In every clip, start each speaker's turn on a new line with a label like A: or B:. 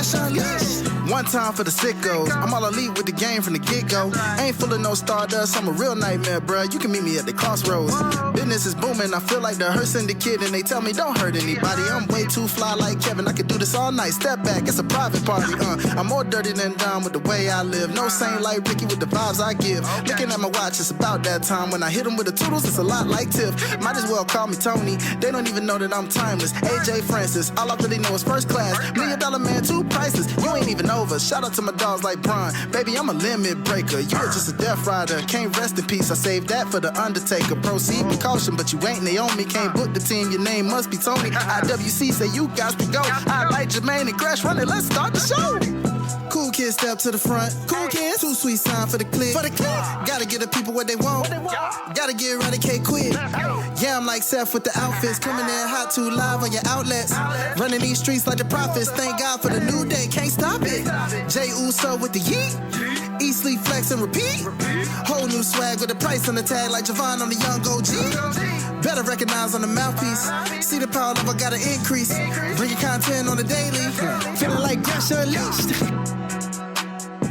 A: Aggression unleashed. One time for the sickos. I'm all elite with the game from the get-go. Ain't full of no stardust, I'm a real nightmare, bruh. You can meet me at the crossroads. Business is booming, I feel like the hearse and the kid, and they tell me don't hurt anybody. I'm way too fly like Kevin, I could do this all night. Step back, it's a private party, I'm more dirty than dumb with the way I live. No saint like Ricky with the vibes I give. Looking at my watch, it's about that time. When I hit them with the toodles, it's a lot like Tiff. Might as well call me Tony, they don't even know that I'm timeless. AJ Francis, all I really know is first class. $1 million man, too priceless, you ain't even over. Shout out to my dogs like Bron, baby, I'm a limit breaker. You are just a death rider, can't rest in peace. I saved that for the Undertaker. Proceed with caution, but you ain't Naomi. Can't book the team, your name must be Tony. IWC say you got to go. I like Jermaine and Crash running, let's start the show. Cool kids step to the front. Cool kids, too sweet sign for the click. Gotta give the people what they want. Gotta get eradicate quick. Yeah, I'm like Seth with the outfits. Coming in hot, too live on your outlets. Running these streets like the prophets. Thank God for the new day, can't stop it. Jay Uso with the yeet. Eat, sleep, flex, and repeat. Whole new swag with a price on the tag like Javon on the young OG. Better recognize on the mouthpiece. See the power level gotta increase. Bringing content on the daily. Feeling like Gresham unleashed.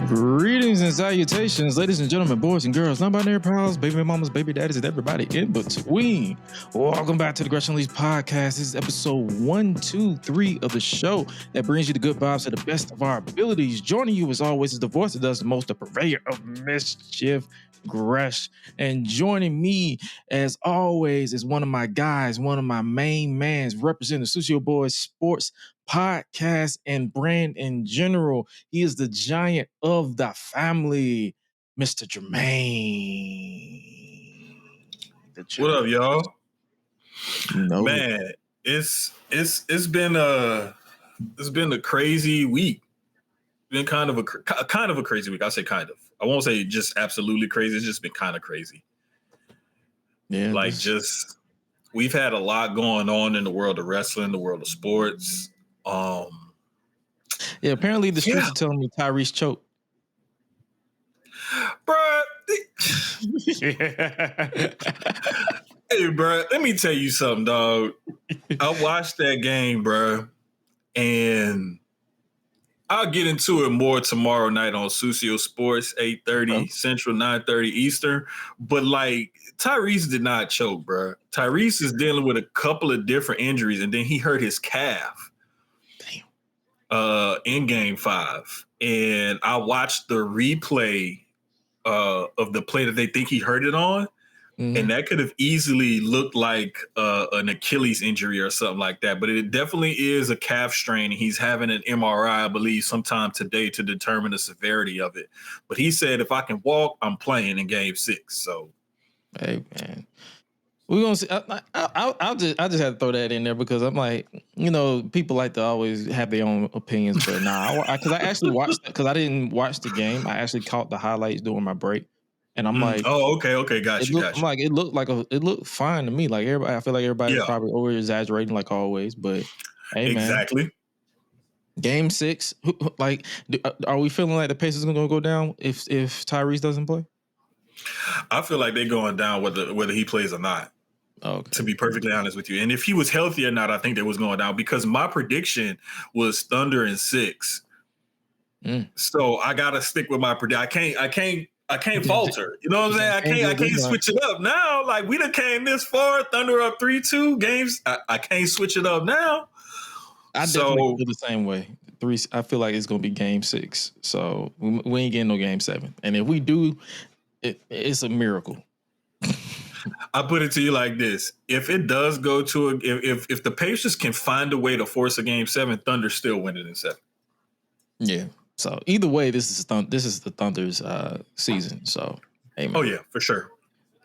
B: Greetings and salutations, ladies and gentlemen, boys and girls, non-binary pals, baby mamas, baby daddies, and everybody in between. Welcome back to the Gresham Unleashed podcast. This is episode 123 of the show that brings you the good vibes to the best of our abilities. Joining you as always is the voice that does the most, the purveyor of mischief, Gresh. And joining me as always is one of my guys, one of my main mans representing the Sucio Boys Sports podcast and brand in general. He is the giant of the family, Mr. Jermaine.
C: What up, y'all?
B: No.
C: Man, it's been a crazy week. Been kind of a crazy week. I say kind of. I won't say just absolutely crazy. It's just been kind of crazy.
B: Yeah,
C: like just we've had a lot going on in the world of wrestling, the world of sports.
B: Yeah, apparently the streets are telling me Tyrese choked.
C: Bruh. Hey, bruh, let me tell you something, dog. I watched that game, bruh, and I'll get into it more tomorrow night on Sucio Sports, 8:30 Central, 9:30 Eastern. But like, Tyrese did not choke, bruh. Tyrese is dealing with a couple of different injuries, and then he hurt his calf. In Game 5, and I watched the replay of the play that they think he hurt it on, and that could have easily looked like an Achilles injury or something like that. But it definitely is a calf strain. He's having an MRI, I believe, sometime today to determine the severity of it. But he said, if I can walk, I'm playing in Game 6. So,
B: hey man. We're gonna see. I just had to throw that in there because I'm like, you know, people like to always have their own opinions, but because I actually watched because I didn't watch the game. I actually caught the highlights during my break, and I'm like,
C: oh, okay, got you.
B: I'm like, it looked fine to me. Like everybody, I feel like everybody's probably over exaggerating like always, but hey,
C: exactly.
B: Man, Game 6, like, are we feeling like the pace is gonna go down if Tyrese doesn't play?
C: I feel like they're going down whether he plays or not.
B: Okay.
C: To be perfectly honest with you. And if he was healthy or not, I think that was going down because my prediction was Thunder in 6. So I gotta stick with my prediction. I can't falter. You know what I'm saying? I can't switch it up now. Like we done came this far, Thunder up 3-2 games. I can't switch it up now.
B: I definitely feel the same way. I feel like it's gonna be Game 6. So we ain't getting no Game 7. And if we do, it's a miracle.
C: I put it to you like this: if it does go to if the Pacers can find a way to force a Game 7, Thunder still winning in 7.
B: Yeah. So either way, this is the Thunder's season. So, hey, man.
C: Oh yeah, for sure.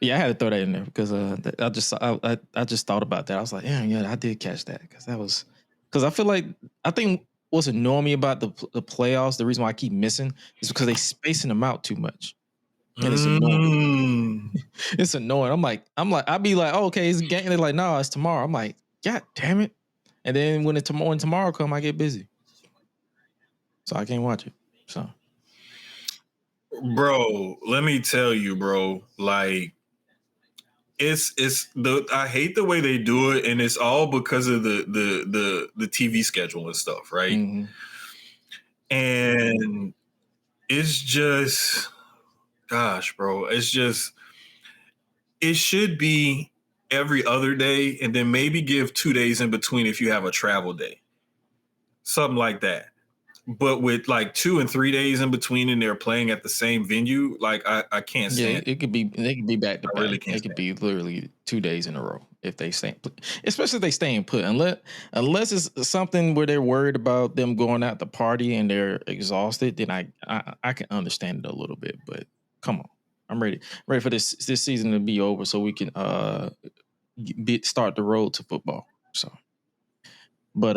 B: Yeah, I had to throw that in there because I just thought about that. I was like, yeah, I did catch that because I think what's annoying me about the playoffs, the reason why I keep missing is because they spacing them out too much. And it's annoying. It's annoying. I'm like, I'd be like, oh, okay, it's a game. They're like, no, it's tomorrow. I'm like, God damn it. And then when tomorrow come, I get busy. So I can't watch it. So,
C: bro, let me tell you, bro, like I hate the way they do it, and it's all because of the TV schedule and stuff, right? And it's just, gosh, bro, it should be every other day, and then maybe give 2 days in between if you have a travel day, something like that. But with like 2 and 3 days in between, and they're playing at the same venue, like I can't stand.
B: They could be back to
C: I
B: back.
C: really can't
B: It could
C: stand.
B: be literally 2 days in a row if they stay, especially if they staying put. Unless it's something where they're worried about them going out to party and they're exhausted, then I can understand it a little bit. But come on, I'm ready for this season to be over so we can start the road to football. So, but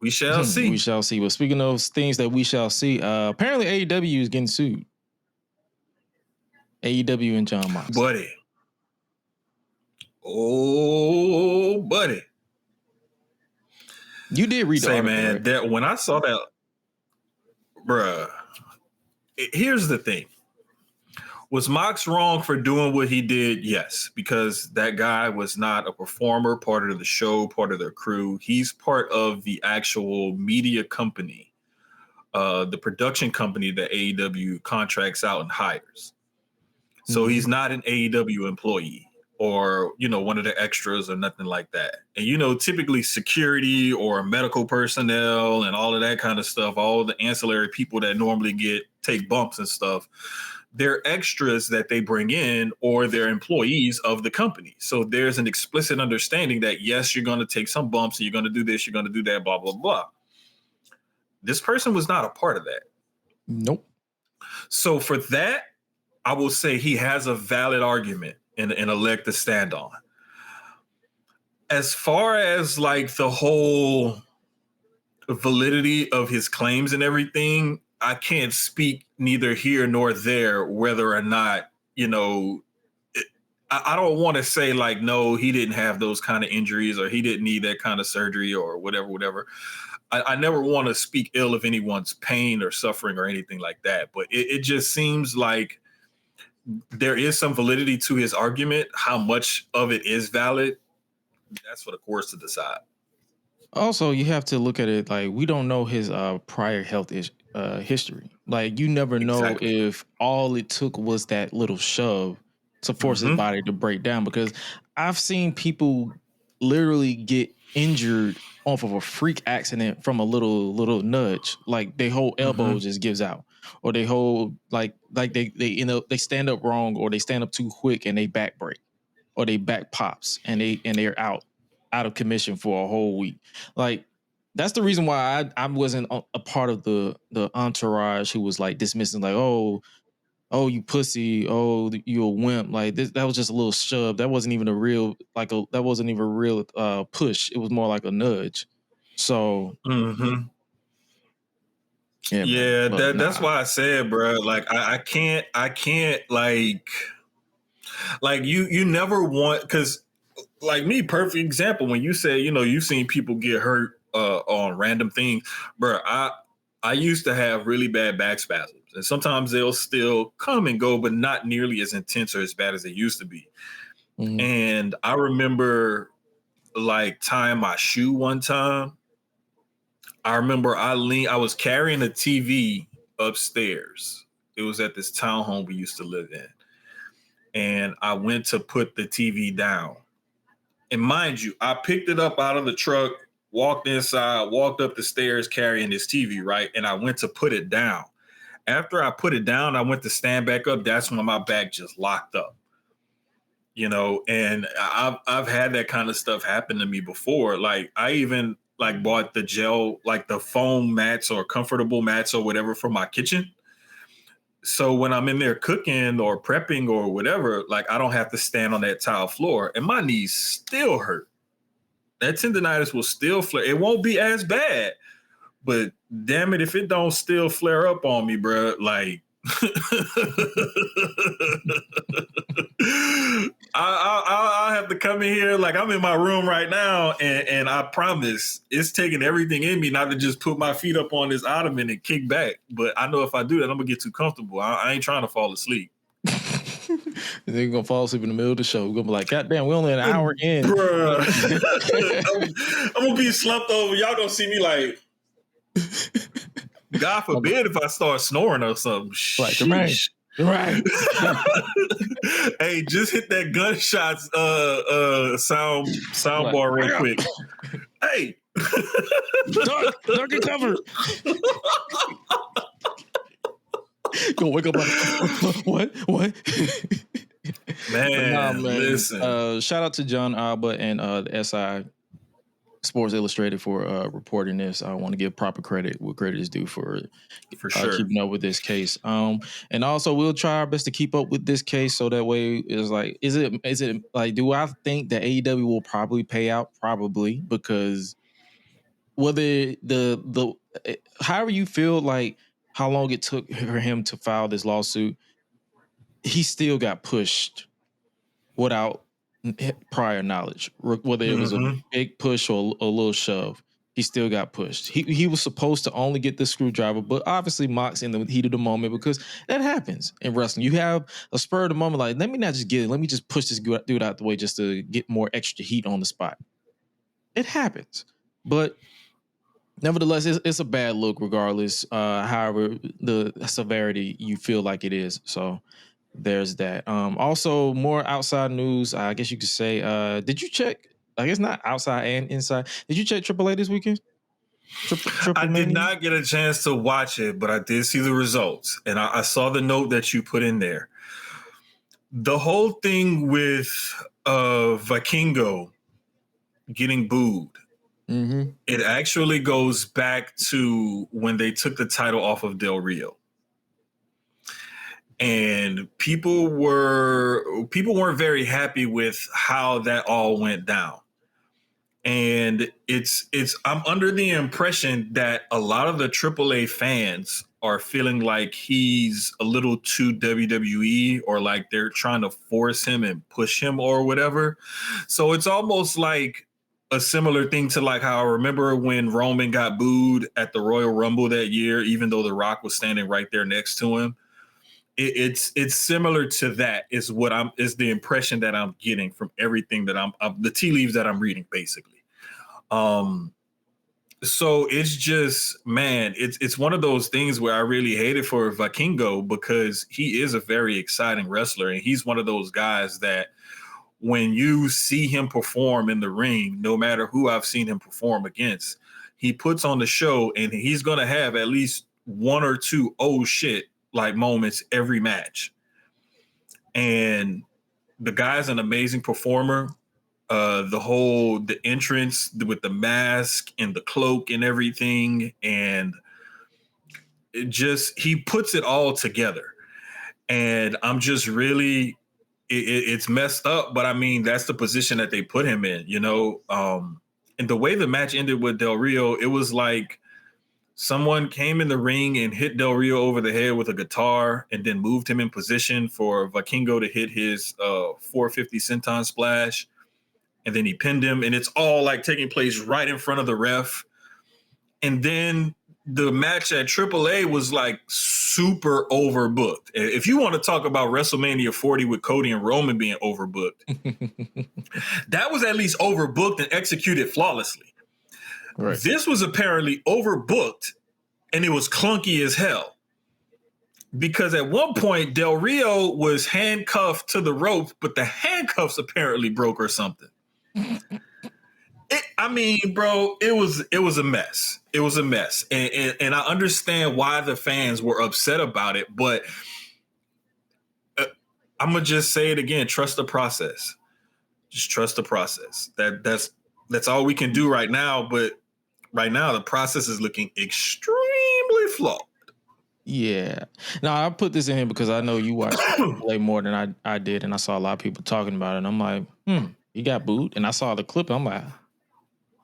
C: We shall see.
B: we shall see. Well, speaking of things that we shall see, apparently AEW is getting sued. AEW and Jon Moxley.
C: Buddy. Oh, buddy.
B: You did read the article,
C: man,
B: right?
C: that when I saw that, bruh, here's the thing. Was Mox wrong for doing what he did? Yes, because that guy was not a performer, part of the show, part of their crew. He's part of the actual media company, the production company that AEW contracts out and hires. So he's not an AEW employee or, one of the extras or nothing like that. And, typically security or medical personnel and all of that kind of stuff, all the ancillary people that normally take bumps and stuff, they're extras that they bring in or they're employees of the company. So there's an explicit understanding that, yes, you're going to take some bumps and you're going to do this, you're going to do that, blah, blah, blah. This person was not a part of that.
B: Nope.
C: So for that, I will say he has a valid argument and a leg to stand on. As far as like the whole validity of his claims and everything, I can't speak neither here nor there whether or not, I don't want to say like, no, he didn't have those kind of injuries or he didn't need that kind of surgery or whatever. I never want to speak ill of anyone's pain or suffering or anything like that. But it just seems like there is some validity to his argument. How much of it is valid, that's for the courts to decide.
B: Also, you have to look at it like we don't know his prior health history. Like you never know if all it took was that little shove to force his body to break down. Because I've seen people literally get injured off of a freak accident from a little nudge. Like their whole elbow just gives out, or they hold like they stand up wrong, or they stand up too quick and they back break, or they back pops and they're out of commission for a whole week. Like that's the reason why I wasn't a part of the entourage who was like dismissing, like, oh, you pussy, oh, you a wimp. Like this, that was just a little shove. That wasn't even a real push. It was more like a nudge. So
C: that's why I said, bro, like I can't like you never want, because like me, perfect example, when you say, you've seen people get hurt on random things, bro. I used to have really bad back spasms, and sometimes they'll still come and go, but not nearly as intense or as bad as they used to be. And I remember like tying my shoe one time. I remember I was carrying a TV upstairs. It was at this townhome we used to live in. And I went to put the TV down. And mind you, I picked it up out of the truck, walked inside, walked up the stairs carrying this TV, right? And I went to put it down. After I put it down, I went to stand back up. That's when my back just locked up. And I've had that kind of stuff happen to me before. Like I even like bought the gel, like the foam mats or comfortable mats or whatever for my kitchen. So when I'm in there cooking or prepping or whatever, like I don't have to stand on that tile floor, and my knees still hurt. That tendonitis will still flare. It won't be as bad, but damn it, if it don't still flare up on me, bro, like I'll have to come in here. Like I'm in my room right now, and I promise it's taking everything in me not to just put my feet up on this ottoman and kick back. But I know if I do that, I'm gonna get too comfortable. I ain't trying to fall asleep.
B: And then you're gonna fall asleep in the middle of the show. We're gonna be like, God damn, we're only an hour in.
C: Bruh. I'm gonna be slumped over. Y'all gonna see me like God forbid if I start snoring or something.
B: Right, Jermaine. Right.
C: Hey, just hit that gunshots sound bar real quick. Hey.
B: Duck and cover. Gonna wake up like what?
C: Man, listen.
B: Shout out to John Alba and the SI Sports Illustrated for reporting this. I want to give proper credit where credit is due for
C: sure
B: keeping up with this case. And also we'll try our best to keep up with this case so that way it's like, is it like, do I think that AEW will probably pay out? Probably, because whether the however you feel like how long it took for him to file this lawsuit, he still got pushed without prior knowledge. Whether it was a big push or a little shove, he still got pushed. He was supposed to only get the screwdriver, but obviously Mox in the heat of the moment, because that happens in wrestling. You have a spur of the moment, like, let me not just get it, let me just push this dude out the way just to get more extra heat on the spot. It happens, but nevertheless, it's a bad look regardless, however the severity you feel like it is. So there's that. Also, more outside news, I guess you could say. Did you check? I guess not outside and inside. Did you check AAA this weekend?
C: I did not get a chance to watch it, but I did see the results. And I saw the note that you put in there. The whole thing with Vikingo getting booed, it actually goes back to when they took the title off of Del Rio. And people weren't very happy with how that all went down. And I'm under the impression that a lot of the AAA fans are feeling like he's a little too WWE, or like they're trying to force him and push him or whatever. So it's almost like a similar thing to like how I remember when Roman got booed at the Royal Rumble that year, even though The Rock was standing right there next to him. It's similar to that is the impression that I'm getting from everything that I'm the tea leaves that I'm reading, basically. So it's just, man, it's one of those things where I really hate it for Vikingo, because he is a very exciting wrestler, and he's one of those guys that when you see him perform in the ring, no matter who I've seen him perform against, he puts on the show, and he's gonna have at least one or two oh shit like moments every match. And the guy's an amazing performer. The entrance with the mask and the cloak and everything, and he puts it all together. And I'm just really, it's messed up, but I mean, that's the position that they put him in, you know? And the way the match ended with Del Rio, it was like someone came in the ring and hit Del Rio over the head with a guitar and then moved him in position for Vikingo to hit his 450 senton splash. And then he pinned him, and it's all like taking place right in front of the ref. And then the match at AAA was like super overbooked. If you want to talk about WrestleMania 40 with Cody and Roman being overbooked, that was at least overbooked and executed flawlessly. Right. This was apparently overbooked, and it was clunky as hell. Because at one point, Del Rio was handcuffed to the rope, but the handcuffs apparently broke or something. I mean, bro, it was a mess. It was a mess. And I understand why the fans were upset about it, but I'm going to just say it again. Trust the process. Just trust the process. That's all we can do right now. But right now, the process is looking extremely flawed.
B: Yeah. Now, I put this in here because I know you watched way more than I did, and I saw a lot of people talking about it. And I'm like, he got booed. And I saw the clip. And I'm like,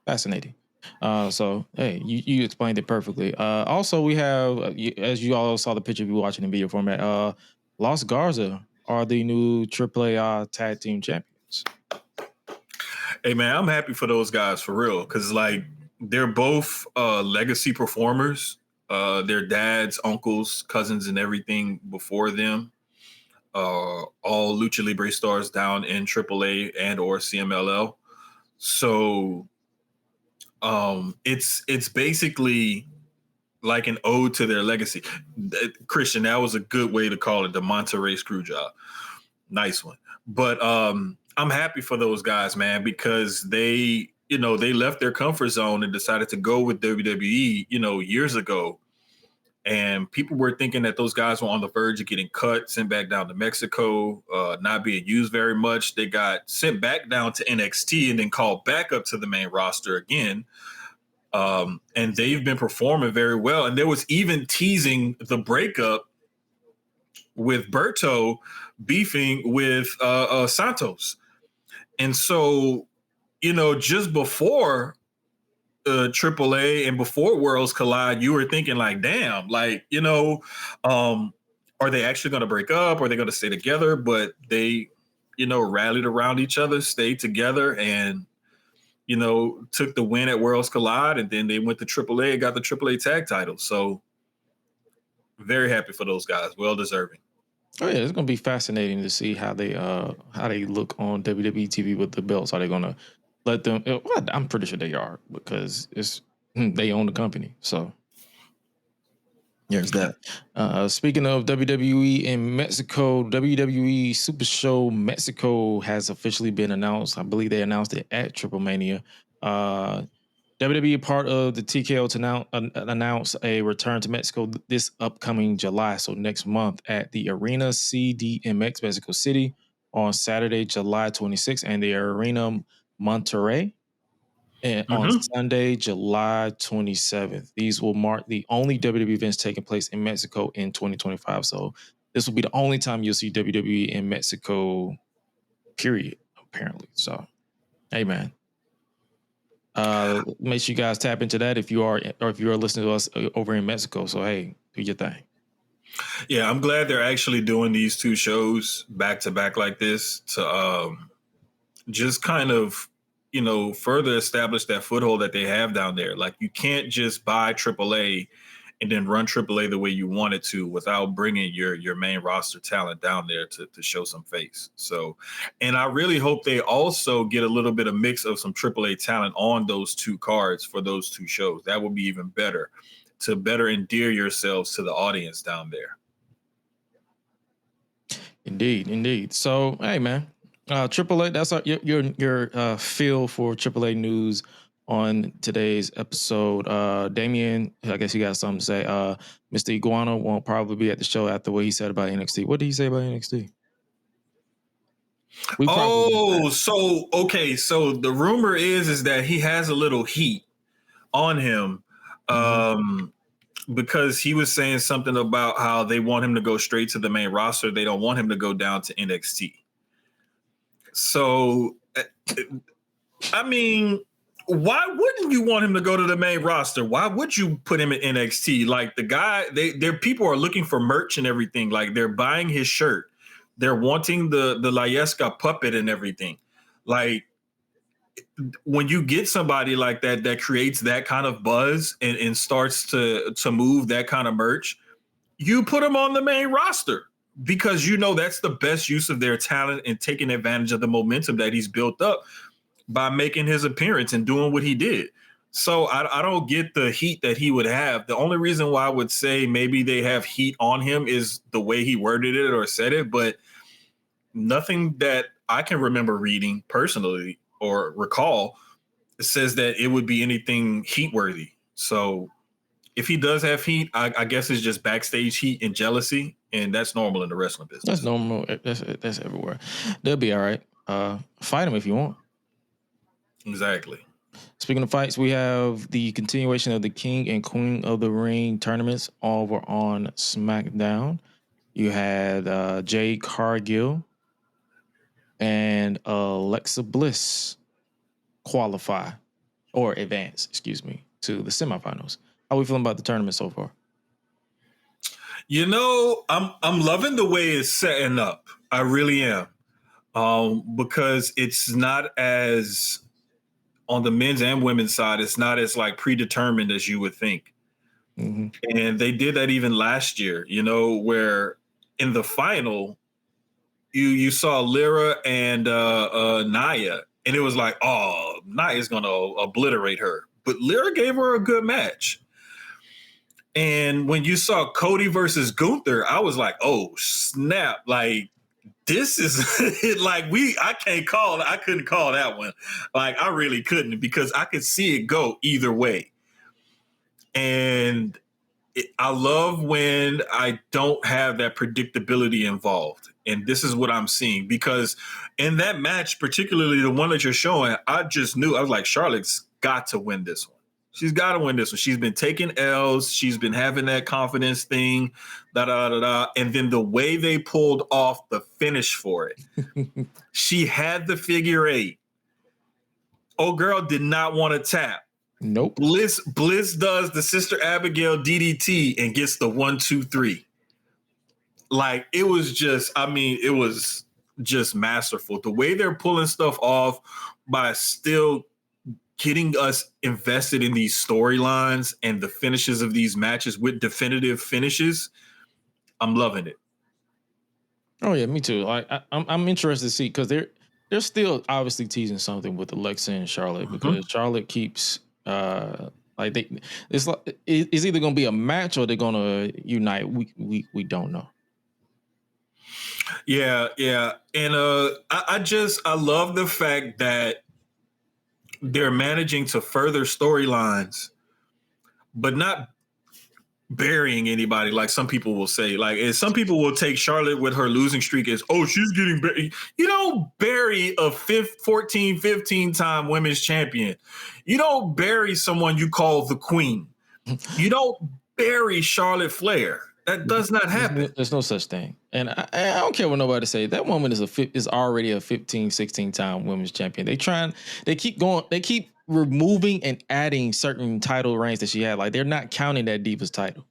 B: fascinating. So, hey, you explained it perfectly. Also, we have, as you all saw the picture if you're watching in video format, Los Garza are the new AAA tag team champions.
C: Hey, man, I'm happy for those guys, for real, because, like, they're both legacy performers. Their dads, uncles, cousins, and everything before them. All Lucha Libre stars down in AAA and or CMLL. So it's basically like an ode to their legacy. Christian, that was a good way to call it, the Monterey screw job. Nice one. But I'm happy for those guys, man, because they left their comfort zone and decided to go with WWE, years ago. And people were thinking that those guys were on the verge of getting cut, sent back down to Mexico, not being used very much. They got sent back down to NXT and then called back up to the main roster again. And they've been performing very well. And there was even teasing the breakup with Berto beefing with Santos. And so, just before AAA and before Worlds Collide, you were thinking like, damn, like, are they actually going to break up? Are they going to stay together? But they, rallied around each other, stayed together, and, took the win at Worlds Collide. And then they went to AAA and got the AAA tag title. So very happy for those guys. Well deserving.
B: Oh yeah, it's going to be fascinating to see how they look on WWE TV with the belts. Are they going to let them? Well, I'm pretty sure they are, because they own the company. So there's that. Speaking of WWE in Mexico, WWE Super Show Mexico has officially been announced. I believe they announced it at Triple Mania. WWE, part of the TKO, to announce a return to Mexico this upcoming July, so next month, at the Arena CDMX Mexico City on Saturday, July 26th, and the Arena Monterrey on Sunday, July 27th. These will mark the only WWE events taking place in Mexico in 2025. So this will be the only time you'll see WWE in Mexico, period, apparently. So, hey, man. Make sure you guys tap into that if you are listening to us over in Mexico. So, hey, do your thing.
C: Yeah, I'm glad they're actually doing these two shows back to back like this to just kind of, further establish that foothold that they have down there. Like, you can't just buy AAA and then run AAA the way you want it to without bringing your main roster talent down there to show some face. So, and I really hope they also get a little bit of mix of some AAA talent on those two cards for those two shows. That would be even better, to better endear yourselves to the audience down there.
B: Indeed. So, hey, man, AAA, that's your feel for AAA news on today's episode. Damien, I guess you got something to say. Mr. Iguana won't probably be at the show after what he said about NXT. What did he say about NXT?
C: So the rumor is that he has a little heat on him, because he was saying something about how they want him to go straight to the main roster. They don't want him to go down to NXT. So, I mean, why wouldn't you want him to go to the main roster? Why would you put him in NXT? Like, the guy, their people are looking for merch and everything. Like, they're buying his shirt. They're wanting the Layeska puppet and everything. Like, when you get somebody like that creates that kind of buzz and starts to move that kind of merch, you put him on the main roster, because that's the best use of their talent and taking advantage of the momentum that he's built up by making his appearance and doing what he did. So I don't get the heat that he would have. The only reason why I would say maybe they have heat on him is the way he worded it or said it, but nothing that I can remember reading personally or recall says that it would be anything heat worthy. So if he does have heat, I guess it's just backstage heat and jealousy, and that's normal in the wrestling business.
B: That's normal. That's everywhere. They'll be all right. Fight him if you want.
C: Exactly.
B: Speaking of fights, we have the continuation of the King and Queen of the Ring tournaments over on SmackDown. You had Jade Cargill and Alexa Bliss qualify or advance, to the semifinals. How are we feeling about the tournament so far?
C: I'm loving the way it's setting up. I really am. Because it's not as, on the men's and women's side, it's not as like predetermined as you would think. And they did that even last year, where in the final, you saw Lyra and Nia, and it was like, oh, Nia's going to obliterate her. But Lyra gave her a good match. And when you saw Cody versus Gunther, I was like, oh, snap. Like, this is like I couldn't call that one. Like, I really couldn't, because I could see it go either way. And I love when I don't have that predictability involved. And this is what I'm seeing, because in that match, particularly the one that you're showing, I just knew, I was like, Charlotte's got to win this one. She's got to win this one. She's been taking L's. She's been having that confidence thing, da-da-da-da. And then the way they pulled off the finish for it, she had the figure 8. Old girl did not want to tap.
B: Nope.
C: Bliss does the Sister Abigail DDT and gets the 1-2-3. Like, it was just masterful. The way they're pulling stuff off by still getting us invested in these storylines and the finishes of these matches with definitive finishes, I'm loving it.
B: Oh yeah, me too. I'm interested to see, because they're still obviously teasing something with Alexa and Charlotte, because Charlotte keeps it's either gonna be a match or they're gonna unite. We don't know.
C: Yeah, and I love the fact that they're managing to further storylines, but not burying anybody, like some people will say. Like, some people will take Charlotte with her losing streak as, oh, she's getting buried. You don't bury a 14, 15-time women's champion. You don't bury someone you call the queen. You don't bury Charlotte Flair. That does not happen.
B: There's no such thing. And I don't care what nobody say. That woman is already a 15, 16-time women's champion. They keep removing and adding certain title reigns that she had. Like, they're not counting that Divas title.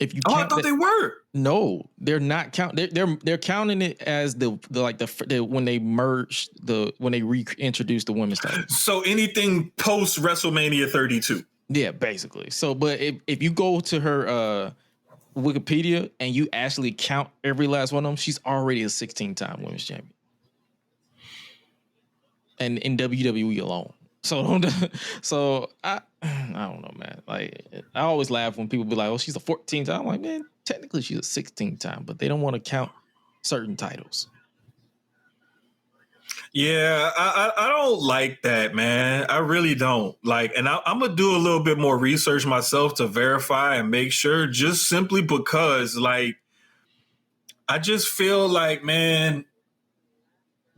B: If you
C: I thought they were.
B: No, they're not counting. They're counting it as the when they merged when they reintroduced the women's title.
C: So anything post WrestleMania 32.
B: Yeah, basically. So, but if you go to her Wikipedia and you actually count every last one of them, she's already a 16-time women's champion. And in WWE alone. So I don't know, man. Like, I always laugh when people be like, oh, she's a 14-time. I'm like, man, technically she's a 16-time, but they don't want to count certain titles.
C: Yeah, I don't like that, man. I really don't. Like, and I'm going to do a little bit more research myself to verify and make sure, just simply because, like, I just feel like, man,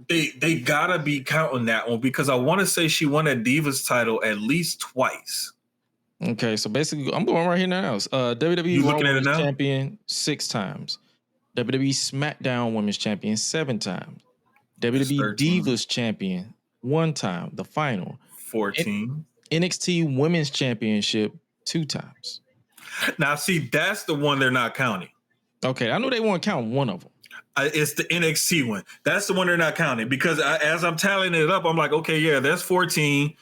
C: they got to be counting that one, because I want to say she won a Divas title at least twice.
B: Okay, so basically, I'm going right here now. WWE Women's Champion 6 times. WWE SmackDown Women's Champion 7 times. WWE Divas Champion 1 time, the final.
C: 14.
B: NXT Women's Championship 2 times.
C: Now, see, that's the one they're not counting.
B: Okay, I know they want to count one of them.
C: It's the NXT one. That's the one they're not counting, because as I'm tallying it up, I'm like, okay, yeah, that's 14.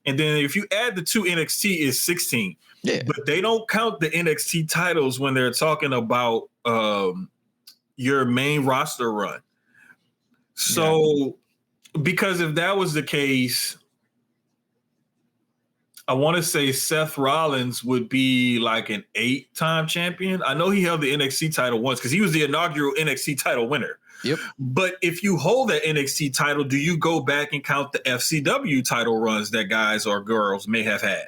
C: And then if you add the 2 NXT, is 16.
B: Yeah.
C: But they don't count the NXT titles when they're talking about your main roster run. So, because if that was the case, I want to say Seth Rollins would be like an 8-time champion. I know he held the NXT title once because he was the inaugural NXT title winner.
B: Yep.
C: But if you hold that NXT title, do you go back and count the FCW title runs that guys or girls may have had?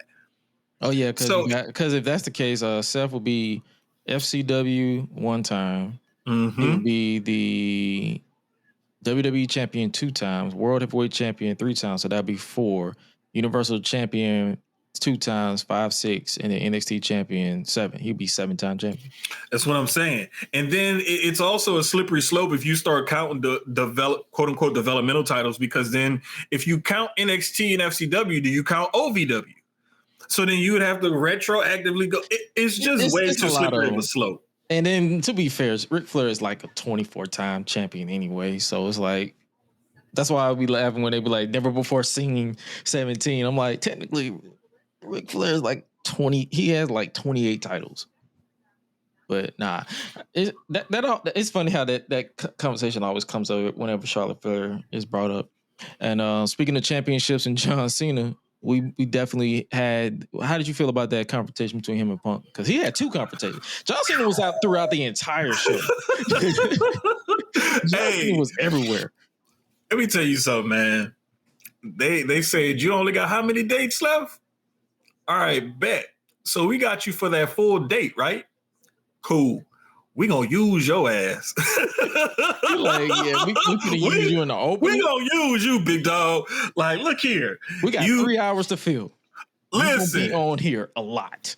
B: Oh, yeah. Because if that's the case, Seth will be FCW 1 time.
C: Mm-hmm.
B: He would be the WWE champion 2 times, World Heavyweight Champion 3 times, so that'd be 4. Universal Champion 2 times, 5, 6, and the NXT Champion 7. He'd be 7-time champion.
C: That's what I'm saying. And then it's also a slippery slope if you start counting the quote unquote developmental titles, because then if you count NXT and FCW, do you count OVW? So then you would have to retroactively go. It's just way too slippery of a slope.
B: And then, to be fair, Ric Flair is like a 24-time champion anyway. So it's like, that's why I'll be laughing when they be like, never before singing 17. I'm like, technically, Ric Flair is like 20. He has like 28 titles. But nah, it's funny how that conversation always comes over whenever Charlotte Flair is brought up. And speaking of championships and John Cena, we definitely had. How did you feel about that confrontation between him and Punk? Because he had two confrontations. John Cena was out throughout the entire show. John Cena was everywhere.
C: Let me tell you something, man. They said you only got how many dates left? All right, bet. So we got you for that full date, right? Cool. We gonna use your ass.
B: Like, yeah, we gonna use you in the opening.
C: We gonna use you, big dog. Like, look here.
B: We got 3 hours to fill.
C: Listen,
B: you gonna be on here a lot,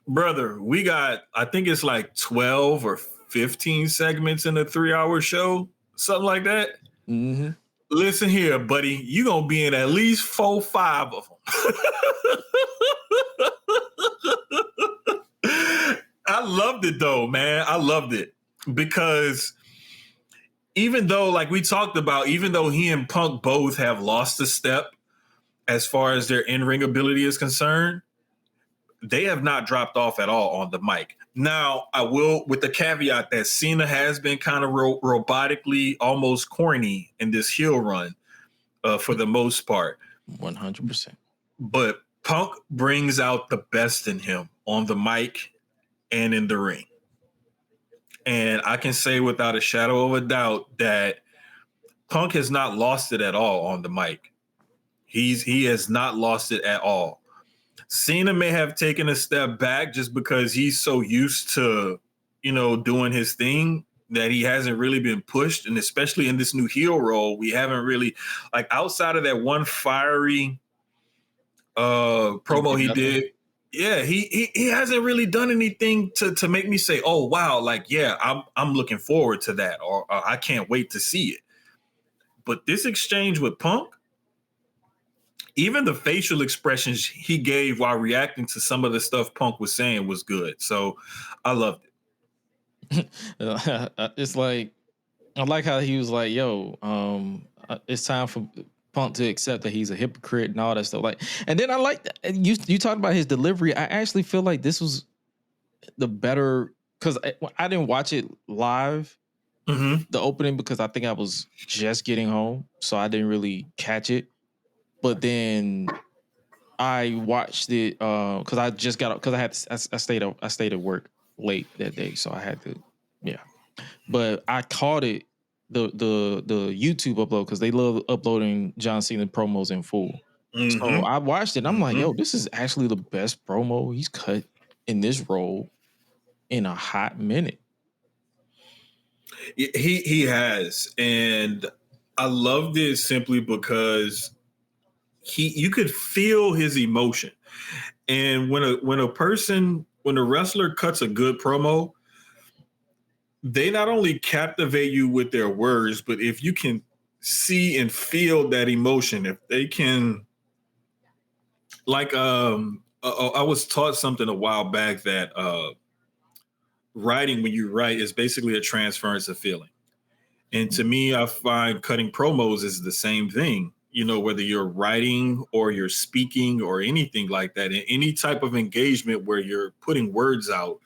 C: brother. We got, I think it's like 12 or 15 segments in a 3-hour show, something like that.
B: Mm-hmm.
C: Listen here, buddy. You gonna be in at least 4, 5 of them. I loved it though, man. I loved it because even though, like we talked about, even though he and Punk both have lost a step as far as their in-ring ability is concerned, they have not dropped off at all on the mic. Now, I will, with the caveat that Cena has been kind of robotically almost corny in this heel run for the most part.
B: 100%.
C: But Punk brings out the best in him on the mic and in the ring. And I can say without a shadow of a doubt that Punk has not lost it at all on the mic. He has not lost it at all. Cena may have taken a step back just because he's so used to, doing his thing that he hasn't really been pushed. And especially in this new heel role, we haven't really, like, outside of that one fiery promo he did. Yeah, he hasn't really done anything to make me say, oh, wow, like, yeah, I'm looking forward to that, or I can't wait to see it. But this exchange with Punk, even the facial expressions he gave while reacting to some of the stuff Punk was saying was good. So I loved it.
B: It's like, I like how he was like, yo, it's time for Punk to accept that he's a hypocrite and all that stuff. Like, and then I like that you talked about his delivery. I actually feel like this was the better, because I didn't watch it live, the opening, because I think I was just getting home, so I didn't really catch it. But then I watched it because I just got up, because I stayed at work late that day, so I had to, yeah. But I caught it, the YouTube upload, because they love uploading John Cena promos in full. So I watched it and I'm like, yo, this is actually the best promo he's cut in this role in a hot minute.
C: He has, and I loved it simply because you could feel his emotion. And when a wrestler cuts a good promo, they not only captivate you with their words, but if you can see and feel that emotion, if they can, like, I was taught something a while back that writing, when you write, is basically a transference of feeling. And to me, I find cutting promos is the same thing. Whether you're writing or you're speaking or anything like that, in any type of engagement where you're putting words out,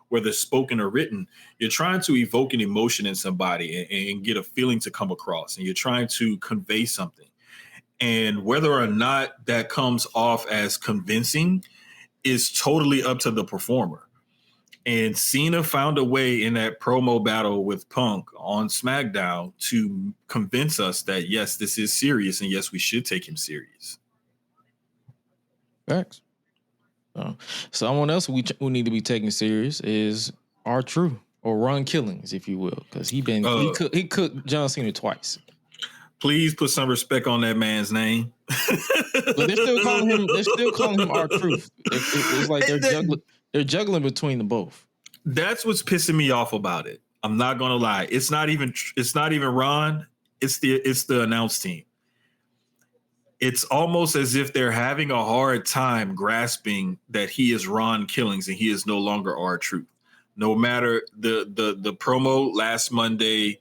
C: whether spoken or written, you're trying to evoke an emotion in somebody and get a feeling to come across, and you're trying to convey something. And whether or not that comes off as convincing is totally up to the performer. And Cena found a way in that promo battle with Punk on SmackDown to convince us that, yes, this is serious, and yes, we should take him serious.
B: Facts. Someone else we need to be taking serious is R-Truth, or Ron Killings, if you will, because he cooked John Cena twice.
C: Please put some respect on that man's name.
B: But they're still calling him R-Truth. It's like they're juggling between the both. That's
C: what's pissing me off about it. I'm not gonna lie. It's not even Ron. It's the announce team. It's almost as if they're having a hard time grasping that he is Ron Killings and he is no longer R-Truth. No matter the promo last Monday,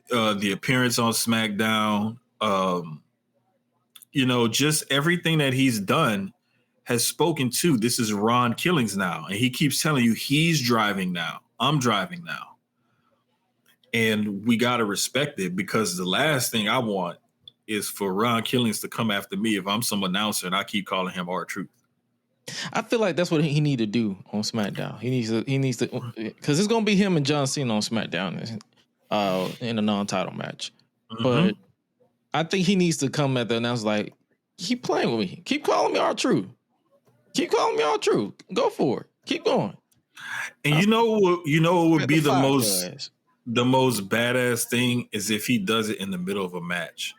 C: the appearance on SmackDown, just everything that he's done has spoken to, this is Ron Killings now. And he keeps telling you he's driving now. I'm driving now. And we got to respect it, because the last thing I want is for Ron Killings to come after me if I'm some announcer and I keep calling him R-Truth.
B: I feel like that's what he need to do on SmackDown. He needs to, because it's gonna be him and John Cena on SmackDown in a non-title match.
C: Mm-hmm.
B: But I think he needs to come at the announcer like, keep playing with me, keep calling me R-Truth, keep calling me R-Truth. Go for it, keep going.
C: And you know what would be the most badass thing is if he does it in the middle of a match.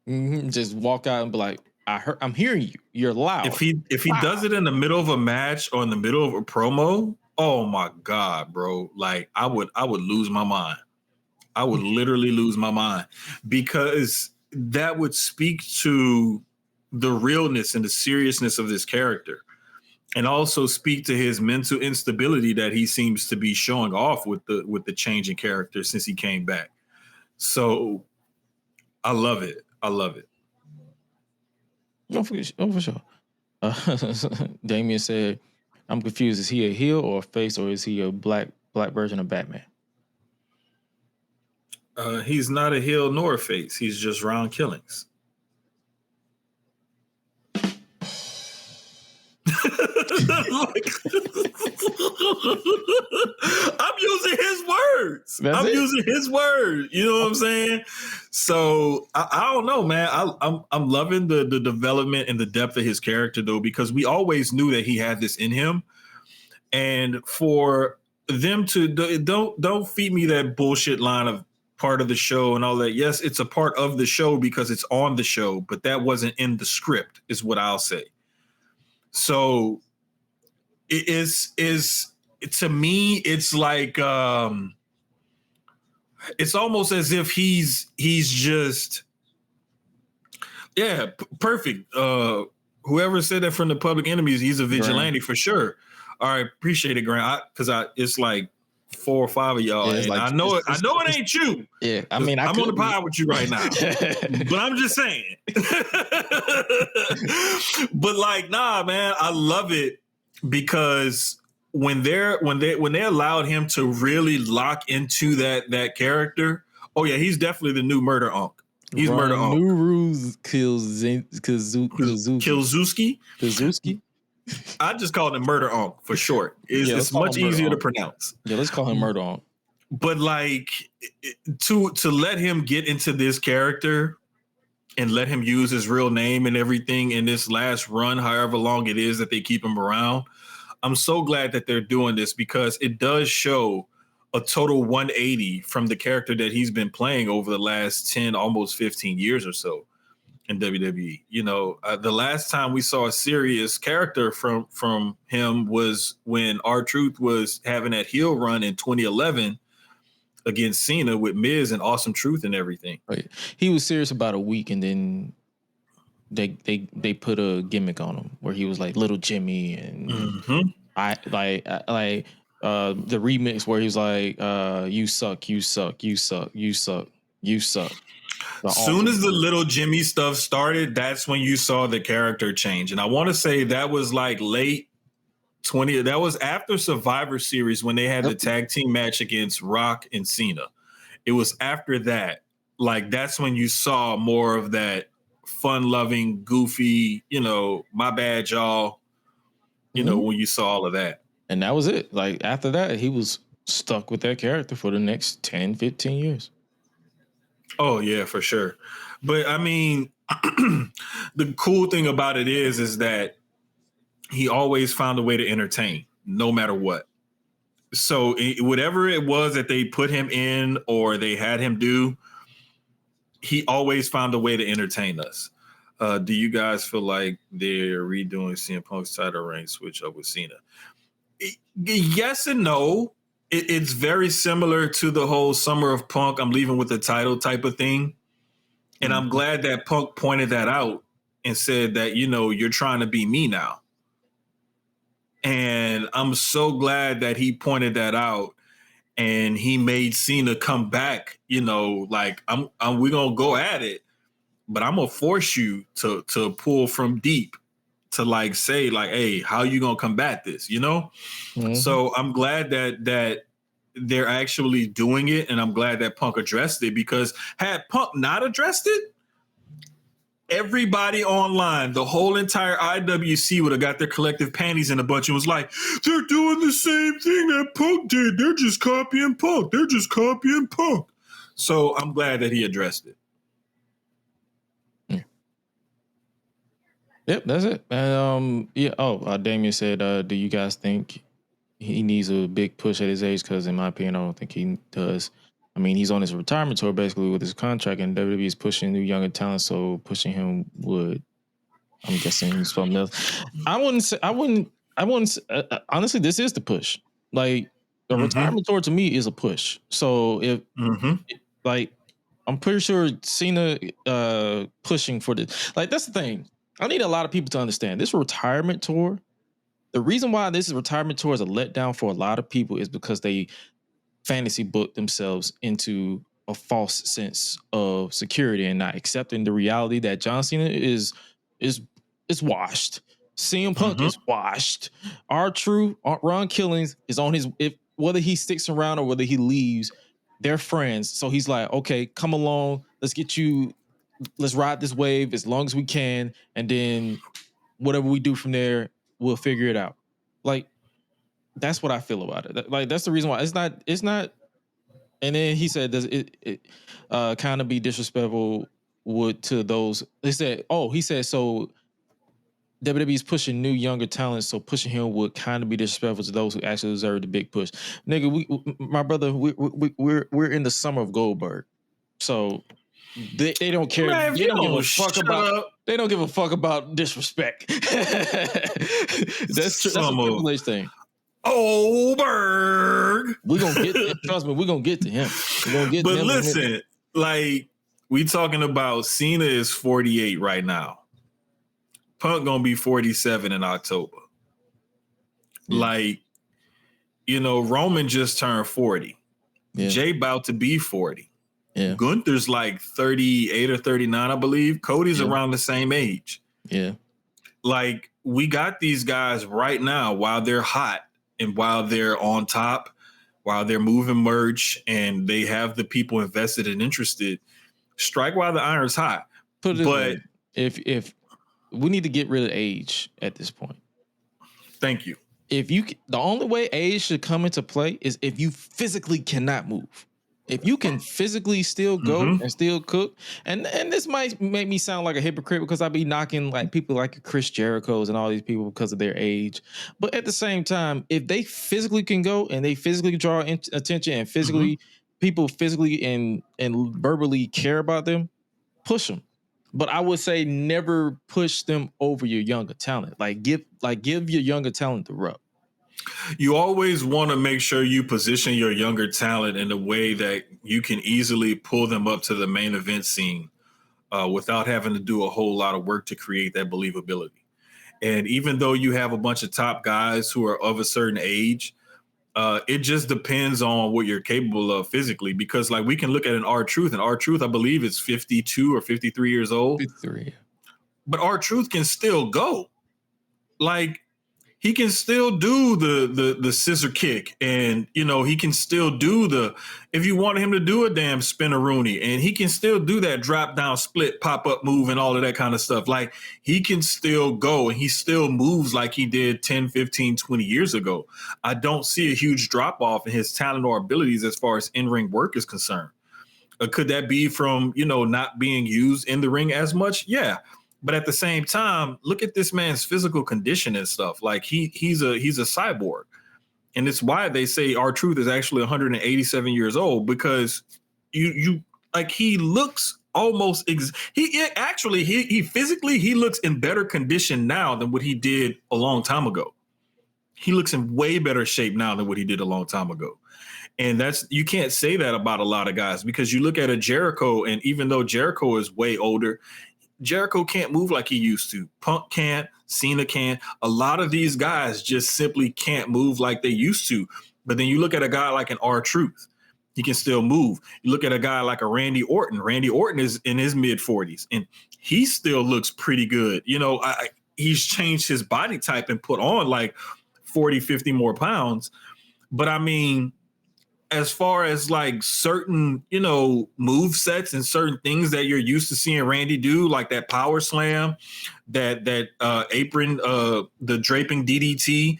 B: Mm-hmm. Just walk out and be like, I'm hearing you. You're loud.
C: If he does it in the middle of a match or in the middle of a promo, oh my God, bro! Like I would lose my mind. I would literally lose my mind because that would speak to the realness and the seriousness of this character, and also speak to his mental instability that he seems to be showing off with the change in character since he came back. So I love it. I love it.
B: Oh, for sure. Damien said, I'm confused. Is he a heel or a face, or is he a black version of Batman?
C: He's not a heel nor a face. He's just Ron Killings. I'm using his words. Using his words. You know what I'm saying? So I don't know, man. I'm loving the development and the depth of his character, though, because we always knew that he had this in him. And for them to don't feed me that bullshit line of part of the show and all that. Yes, it's a part of the show because it's on the show, but that wasn't in the script, is what I'll say. So it is to me, it's like it's almost as if he's just perfect. Whoever said that from the Public Enemies, he's a vigilante for sure. All right, appreciate it, Grant. Because it's like 4 or 5 of y'all. Yeah, like, I know it ain't you.
B: Yeah, I mean,
C: I'm on the pod with you right now, but I'm just saying. But like, nah, man, I love it because when they allowed him to really lock into that character, oh yeah, he's definitely the new Murder Onk. He's Murder Onk.
B: New rules Kilzuski.
C: I just called him Murder Onk for short. It's much easier to pronounce.
B: Yeah, let's call him Murder Onk.
C: But like to let him get into this character and let him use his real name and everything in this last run, however long it is that they keep him around, I'm so glad that they're doing this because it does show a total 180 from the character that he's been playing over the last 10, almost 15 years or so in WWE. You know, the last time we saw a serious character from him was when R-Truth was having that heel run in 2011 against Cena with Miz and Awesome Truth and everything.
B: Right. He was serious about a week, and then they put a gimmick on him where he was like Little Jimmy, and I like the remix where he's like, you suck.
C: As soon as the Little Jimmy stuff started, that's when you saw the character change. And I want to say that was like late 20. That was after Survivor Series when they had the tag team match against Rock and Cena. It was after that. Like, that's when you saw more of that fun-loving, goofy, you know, my bad, y'all, you know, when you saw all of that.
B: And that was it. Like, after that, he was stuck with that character for the next 10, 15 years.
C: Oh, yeah, for sure. But, I mean, the cool thing about it is that he always found a way to entertain, no matter what. So whatever it was that they put him in or they had him do, he always found a way to entertain us. Do you guys feel like they're redoing CM Punk's title reign switch up with Cena? Yes and no. It's very similar to the whole Summer of Punk, I'm leaving with the title type of thing. And I'm glad that Punk pointed that out and said that, you know, you're trying to be me now. And I'm so glad that he pointed that out and he made Cena come back, you know, like we're going to go at it, but I'm going to force you to pull from deep to like say like, hey, how you going to combat this, you know? So I'm glad that they're actually doing it. And I'm glad that Punk addressed it, because had Punk not addressed it, everybody online, the whole entire IWC would have got their collective panties in a bunch and was like, they're doing the same thing that Punk did. They're just copying Punk. They're just copying Punk. So I'm glad that he addressed it.
B: Yep, that's it. And Damien said, do you guys think he needs a big push at his age? Because in my opinion, I don't think he does. I mean, he's on his retirement tour basically with his contract, and WWE is pushing new younger talent, so pushing him would, I'm guessing, something else. I wouldn't. Honestly, this is the push. Like the retirement tour to me is a push. So if I'm pretty sure Cena pushing for this. Like that's the thing. I need a lot of people to understand this retirement tour. The reason why this retirement tour is a letdown for a lot of people is because they fantasy book themselves into a false sense of security and not accepting the reality that John Cena is washed. CM Punk is washed. R-Truth, Ron Killings is on his, whether he sticks around or whether he leaves, they're friends. So he's like, okay, come along. Let's ride this wave as long as we can. And then whatever we do from there, we'll figure it out. Like, that's what I feel about it. Like, that's the reason why it's not. And then he said, does it kind of be disrespectful to those? He said, so WWE's pushing new younger talent, so pushing him would kind of be disrespectful to those who actually deserve the big push. Nigga, my brother, we're in the summer of Goldberg, so they don't care.
C: Man,
B: they don't give a fuck about. They don't give a fuck about disrespect. That's a Triple H thing.
C: Goldberg.
B: We're gonna get. Trust me, we're gonna get to him.
C: But listen, like we talking about, Cena is 48 right now. Punk gonna be 47 in October. Yeah. Like, Roman just turned 40. Yeah. Jay about to be 40. Yeah. Gunther's like 38 or 39, I believe. Cody's around the same age.
B: Yeah.
C: Like, we got these guys right now while they're hot and while they're on top, while they're moving merch and they have the people invested and interested. Strike while the iron's hot.
B: But if we need to get rid of age at this point.
C: Thank you.
B: The only way age should come into play is if you physically cannot move. If you can physically still go and still cook, and this might make me sound like a hypocrite because I be knocking like people like Chris Jericho's and all these people because of their age. But at the same time, if they physically can go and they physically draw attention and physically people physically and verbally care about them, push them. But I would say never push them over your younger talent. Give your younger talent the rub.
C: You always want to make sure you position your younger talent in a way that you can easily pull them up to the main event scene without having to do a whole lot of work to create that believability. And even though you have a bunch of top guys who are of a certain age, it just depends on what you're capable of physically. Because like we can look at an R-Truth, and R-Truth, I believe, is 52 or 53 years old. 53. But R-Truth can still go. Like, he can still do the scissor kick, and he can still do if you want him to do a damn spin-a-rooney, and he can still do that drop down split pop up move and all of that kind of stuff. Like, he can still go, and he still moves like he did 10, 15, 20 years ago. I don't see a huge drop off in his talent or abilities as far as in-ring work is concerned. Could that be from not being used in the ring as much? Yeah. But at the same time, look at this man's physical condition and stuff. Like he's a cyborg, and it's why they say R-Truth is actually 187 years old, because you like he looks almost he physically he looks in better condition now than what he did a long time ago. He looks in way better shape now than what he did a long time ago. And you can't say that about a lot of guys, because you look at a Jericho, and even though Jericho is way older, Jericho can't move like he used to. Punk can't. Cena can't. A lot of these guys just simply can't move like they used to. But then you look at a guy like an R-Truth. He can still move. You look at a guy like a Randy Orton. Randy Orton is in his mid-40s, and he still looks pretty good. He's changed his body type and put on like 40, 50 more pounds. But I mean, as far as like certain, move sets and certain things that you're used to seeing Randy do, like that power slam, that apron, the draping DDT,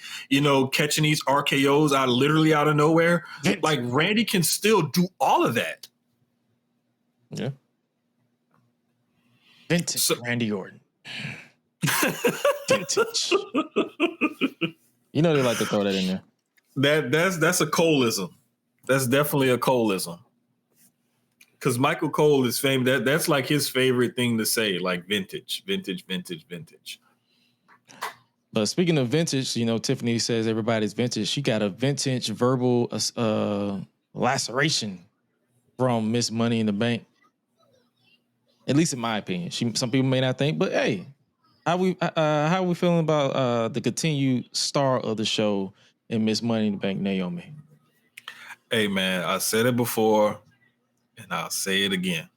C: catching these RKOs literally out of nowhere. Like Randy can still do all of that.
B: Yeah. Vintage Randy Orton. Vintage. They like to throw that in there.
C: That's a Coleism. That's definitely a Coleism. Because Michael Cole is famous. That's like his favorite thing to say, like vintage, vintage, vintage, vintage.
B: But speaking of vintage, Tiffany says everybody's vintage. She got a vintage verbal laceration from Miss Money in the Bank. At least in my opinion. Some people may not think, but hey, how are we feeling about the continued star of the show in Miss Money in the Bank, Naomi?
C: Hey man, I said it before, and I'll say it again.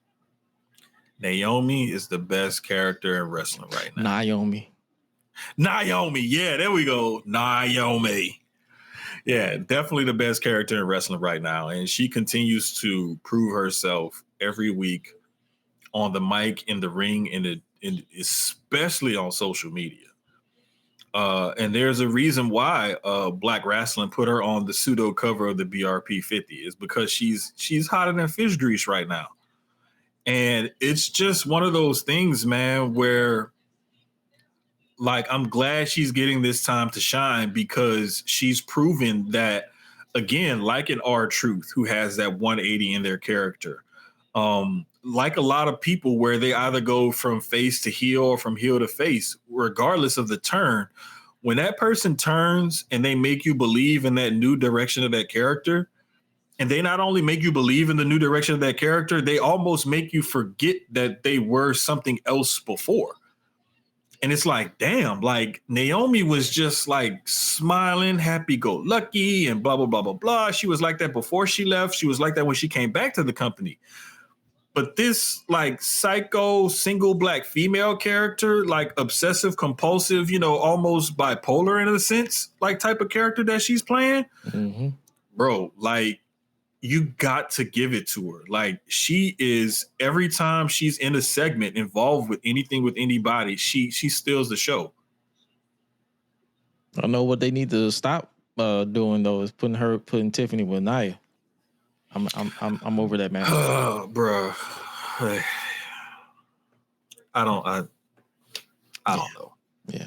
C: Naomi is the best character in wrestling right now.
B: Naomi,
C: yeah, there we go. Naomi. Yeah, definitely the best character in wrestling right now, and she continues to prove herself every week on the mic, in the ring, and especially on social media. And there's a reason why Black Wrestling put her on the pseudo cover of the BRP 50 is because she's hotter than fish grease right now. And it's just one of those things, man, where like I'm glad she's getting this time to shine because she's proven that, again, like an R-Truth who has that 180 in their character. Like a lot of people where they either go from face to heel or from heel to face, regardless of the turn, when that person turns and they make you believe in that new direction of that character, and they not only make you believe in the new direction of that character, they almost make you forget that they were something else before. And it's like, damn, like Naomi was just like smiling, happy-go-lucky and blah, blah, blah, blah, blah. She was like that before she left. She was like that when she came back to the company. But this like psycho single black female character, like obsessive compulsive, almost bipolar in a sense, like type of character that she's playing, bro, like you got to give it to her. Like she is, every time she's in a segment involved with anything with anybody, she steals the show.
B: I know what they need to stop doing though is putting Tiffany with Nia. I'm over that, man.
C: Oh, bro. I don't know.
B: Yeah,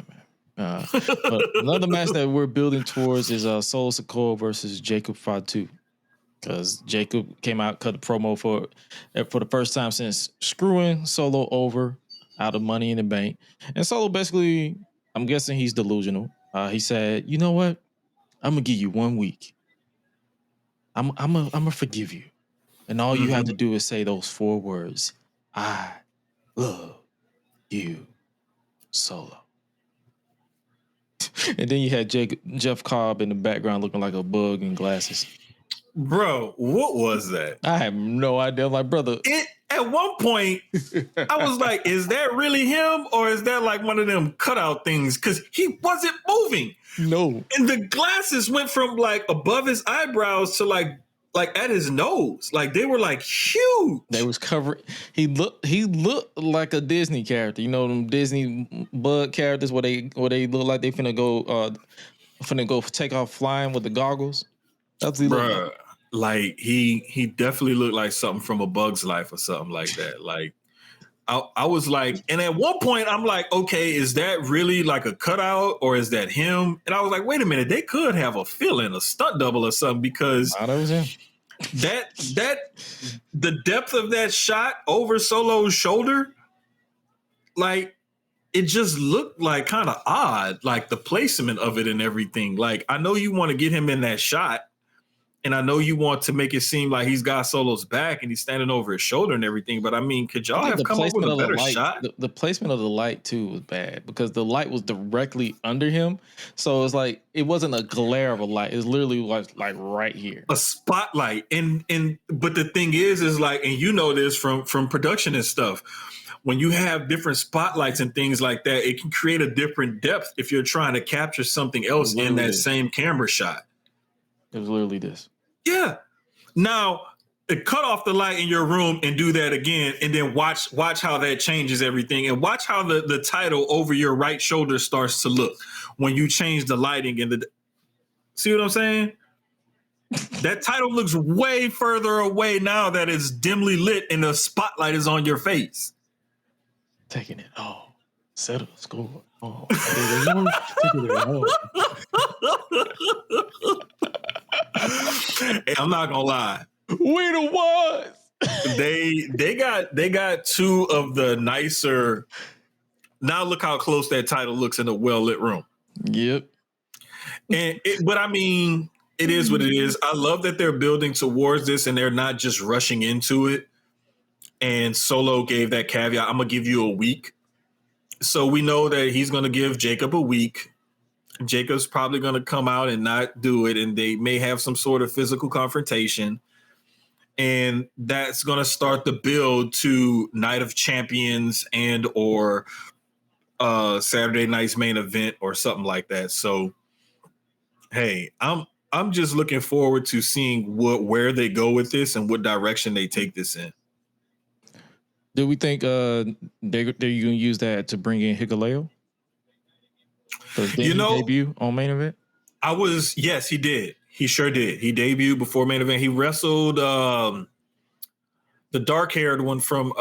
B: man. But another match that we're building towards is Solo Sikoa versus Jacob Fatu. Because Jacob came out, cut a promo for the first time since screwing Solo over out of Money in the Bank. And Solo basically, I'm guessing he's delusional. He said, you know what? I'm going to give you 1 week. I'm gonna forgive you. And all you have to do is say those 4 words. I love you, Solo. And then you had Jeff Cobb in the background looking like a bug in glasses.
C: Bro, what was that?
B: I have no idea. I'm like, brother.
C: At one point, I was like, is that really him? Or is that like one of them cutout things? Because he wasn't moving.
B: No.
C: And the glasses went from like above his eyebrows to like at his nose. Like they were like huge.
B: They was covered. He looked like a Disney character. Them Disney bug characters where they look like they finna go take off flying with the goggles. That's what he looked like.
C: Like he definitely looked like something from A Bug's Life or something like that. Like I was like, and at one point I'm like, okay, is that really like a cutout or is that him? And I was like, wait a minute, they could have a fill-in, a stunt double or something because
B: that was him.
C: That the depth of that shot over Solo's shoulder, like it just looked like kind of odd, like the placement of it and everything. Like I know you want to get him in that shot. And I know you want to make it seem like he's got Solo's back and he's standing over his shoulder and everything. But I mean, could y'all have come up with a better shot?
B: The placement of the light too was bad because the light was directly under him. So it's like it wasn't a glare of a light. It was literally like right here.
C: A spotlight. But the thing is like, and you know this from production and stuff. When you have different spotlights and things like that, it can create a different depth if you're trying to capture something else in that same camera shot.
B: It was literally this.
C: Yeah. Now, cut off the light in your room and do that again, and then watch how that changes everything, and watch how the title over your right shoulder starts to look when you change the lighting and the. See what I'm saying? That title looks way further away now that it's dimly lit and the spotlight is on your face.
B: Taking it. Oh, settle the score. Oh,
C: Hey, I'm not gonna lie.
B: We the ones.
C: They got two of the nicer. Now look how close that title looks in a well lit room.
B: Yep.
C: But I mean, it is what it is. I love that they're building towards this and they're not just rushing into it. And Solo gave that caveat. I'm gonna give you a week. So we know that he's gonna give Jacob a week. Jacob's probably gonna come out and not do it, and they may have some sort of physical confrontation. And that's going to start the build to Night of Champions and or Saturday night's main event or something like that. So, hey, I'm just looking forward to seeing where they go with this and what direction they take this in.
B: Do we think they're going to use that to bring in Hikuleo? Debut on main event?
C: Yes, he did. He sure did. He debuted before main event. He wrestled the dark-haired one from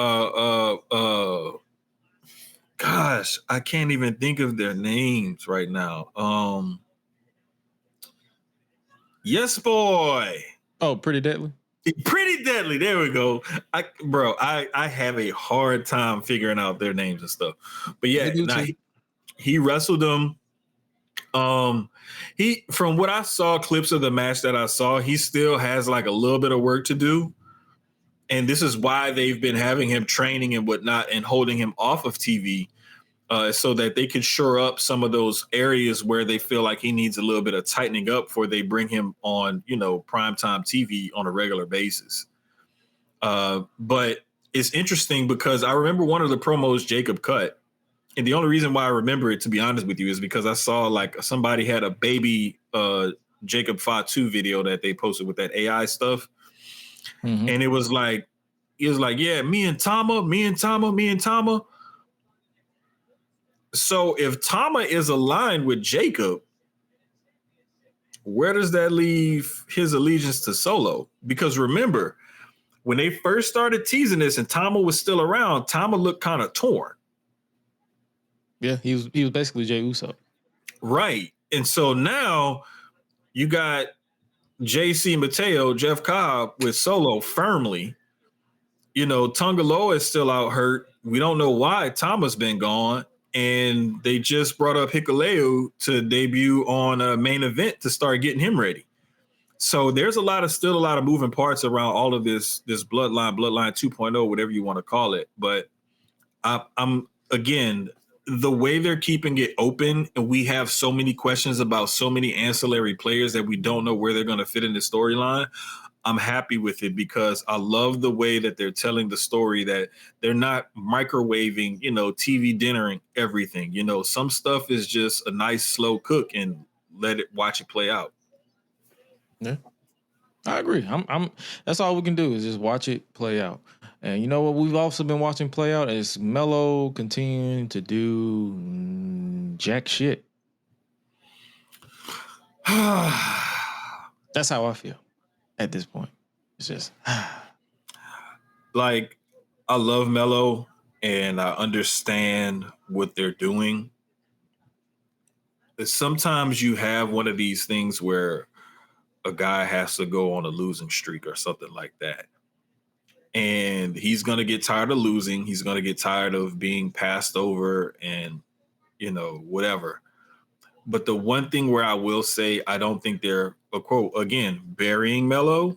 C: gosh, I can't even think of their names right now. Yes, boy.
B: Oh, Pretty Deadly.
C: Pretty Deadly. There we go. I have a hard time figuring out their names and stuff. But yeah, he wrestled them. He, from what I saw, clips of the match that I saw, he still has like a little bit of work to do. And this is why they've been having him training and whatnot and holding him off of TV so that they can shore up some of those areas where they feel like he needs a little bit of tightening up before they bring him on, primetime TV on a regular basis. But it's interesting because I remember one of the promos Jacob cut. And the only reason why I remember it, to be honest with you, is because I saw like somebody had a baby Jacob Fatu video that they posted with that AI stuff. Mm-hmm. And it was like, yeah, me and Tama. So if Tama is aligned with Jacob, where does that leave his allegiance to Solo? Because remember, when they first started teasing this and Tama was still around, Tama looked kind of torn.
B: Yeah, he was basically Jey Uso.
C: Right. And so now you got JC Mateo, Jeff Cobb with Solo firmly. Tungaloa is still out hurt. We don't know why Tama's been gone. And they just brought up Hikuleo to debut on a main event to start getting him ready. So there's still a lot of moving parts around all of this bloodline 2.0, whatever you want to call it. But I'm again, the way they're keeping it open, and we have so many questions about so many ancillary players that we don't know where they're going to fit in the storyline. I'm happy with it because I love the way that they're telling the story, that they're not microwaving, TV dinnering everything. Some stuff is just a nice slow cook and watch it play out.
B: Yeah, I agree. That's all we can do is just watch it play out. And you know what we've also been watching play out is Melo continuing to do jack shit. That's how I feel at this point. It's just
C: like, I love Melo and I understand what they're doing. Sometimes you have one of these things where a guy has to go on a losing streak or something like that. And he's going to get tired of losing. He's going to get tired of being passed over and, whatever. But the one thing where I will say I don't think they're, a quote, again, burying Melo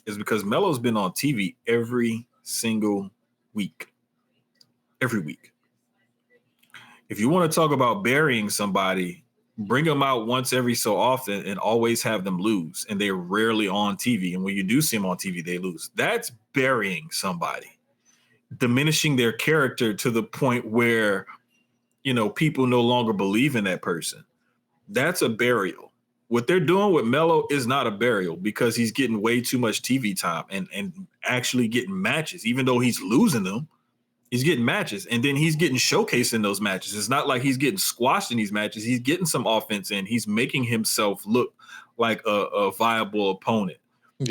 C: is because Melo's been on TV every single week. Every week. If you want to talk about burying somebody, bring them out once every so often and always have them lose. And they're rarely on TV. And when you do see them on TV, they lose. That's burying somebody, diminishing their character to the point where, people no longer believe in that person. That's a burial. what they're doing with Melo is not a burial because he's getting way too much TV time and actually getting matches. Even though he's losing them, he's getting matches. And then he's getting showcased in those matches. It's not like he's getting squashed in these matches. He's getting some offense in. He's making himself look like a viable opponent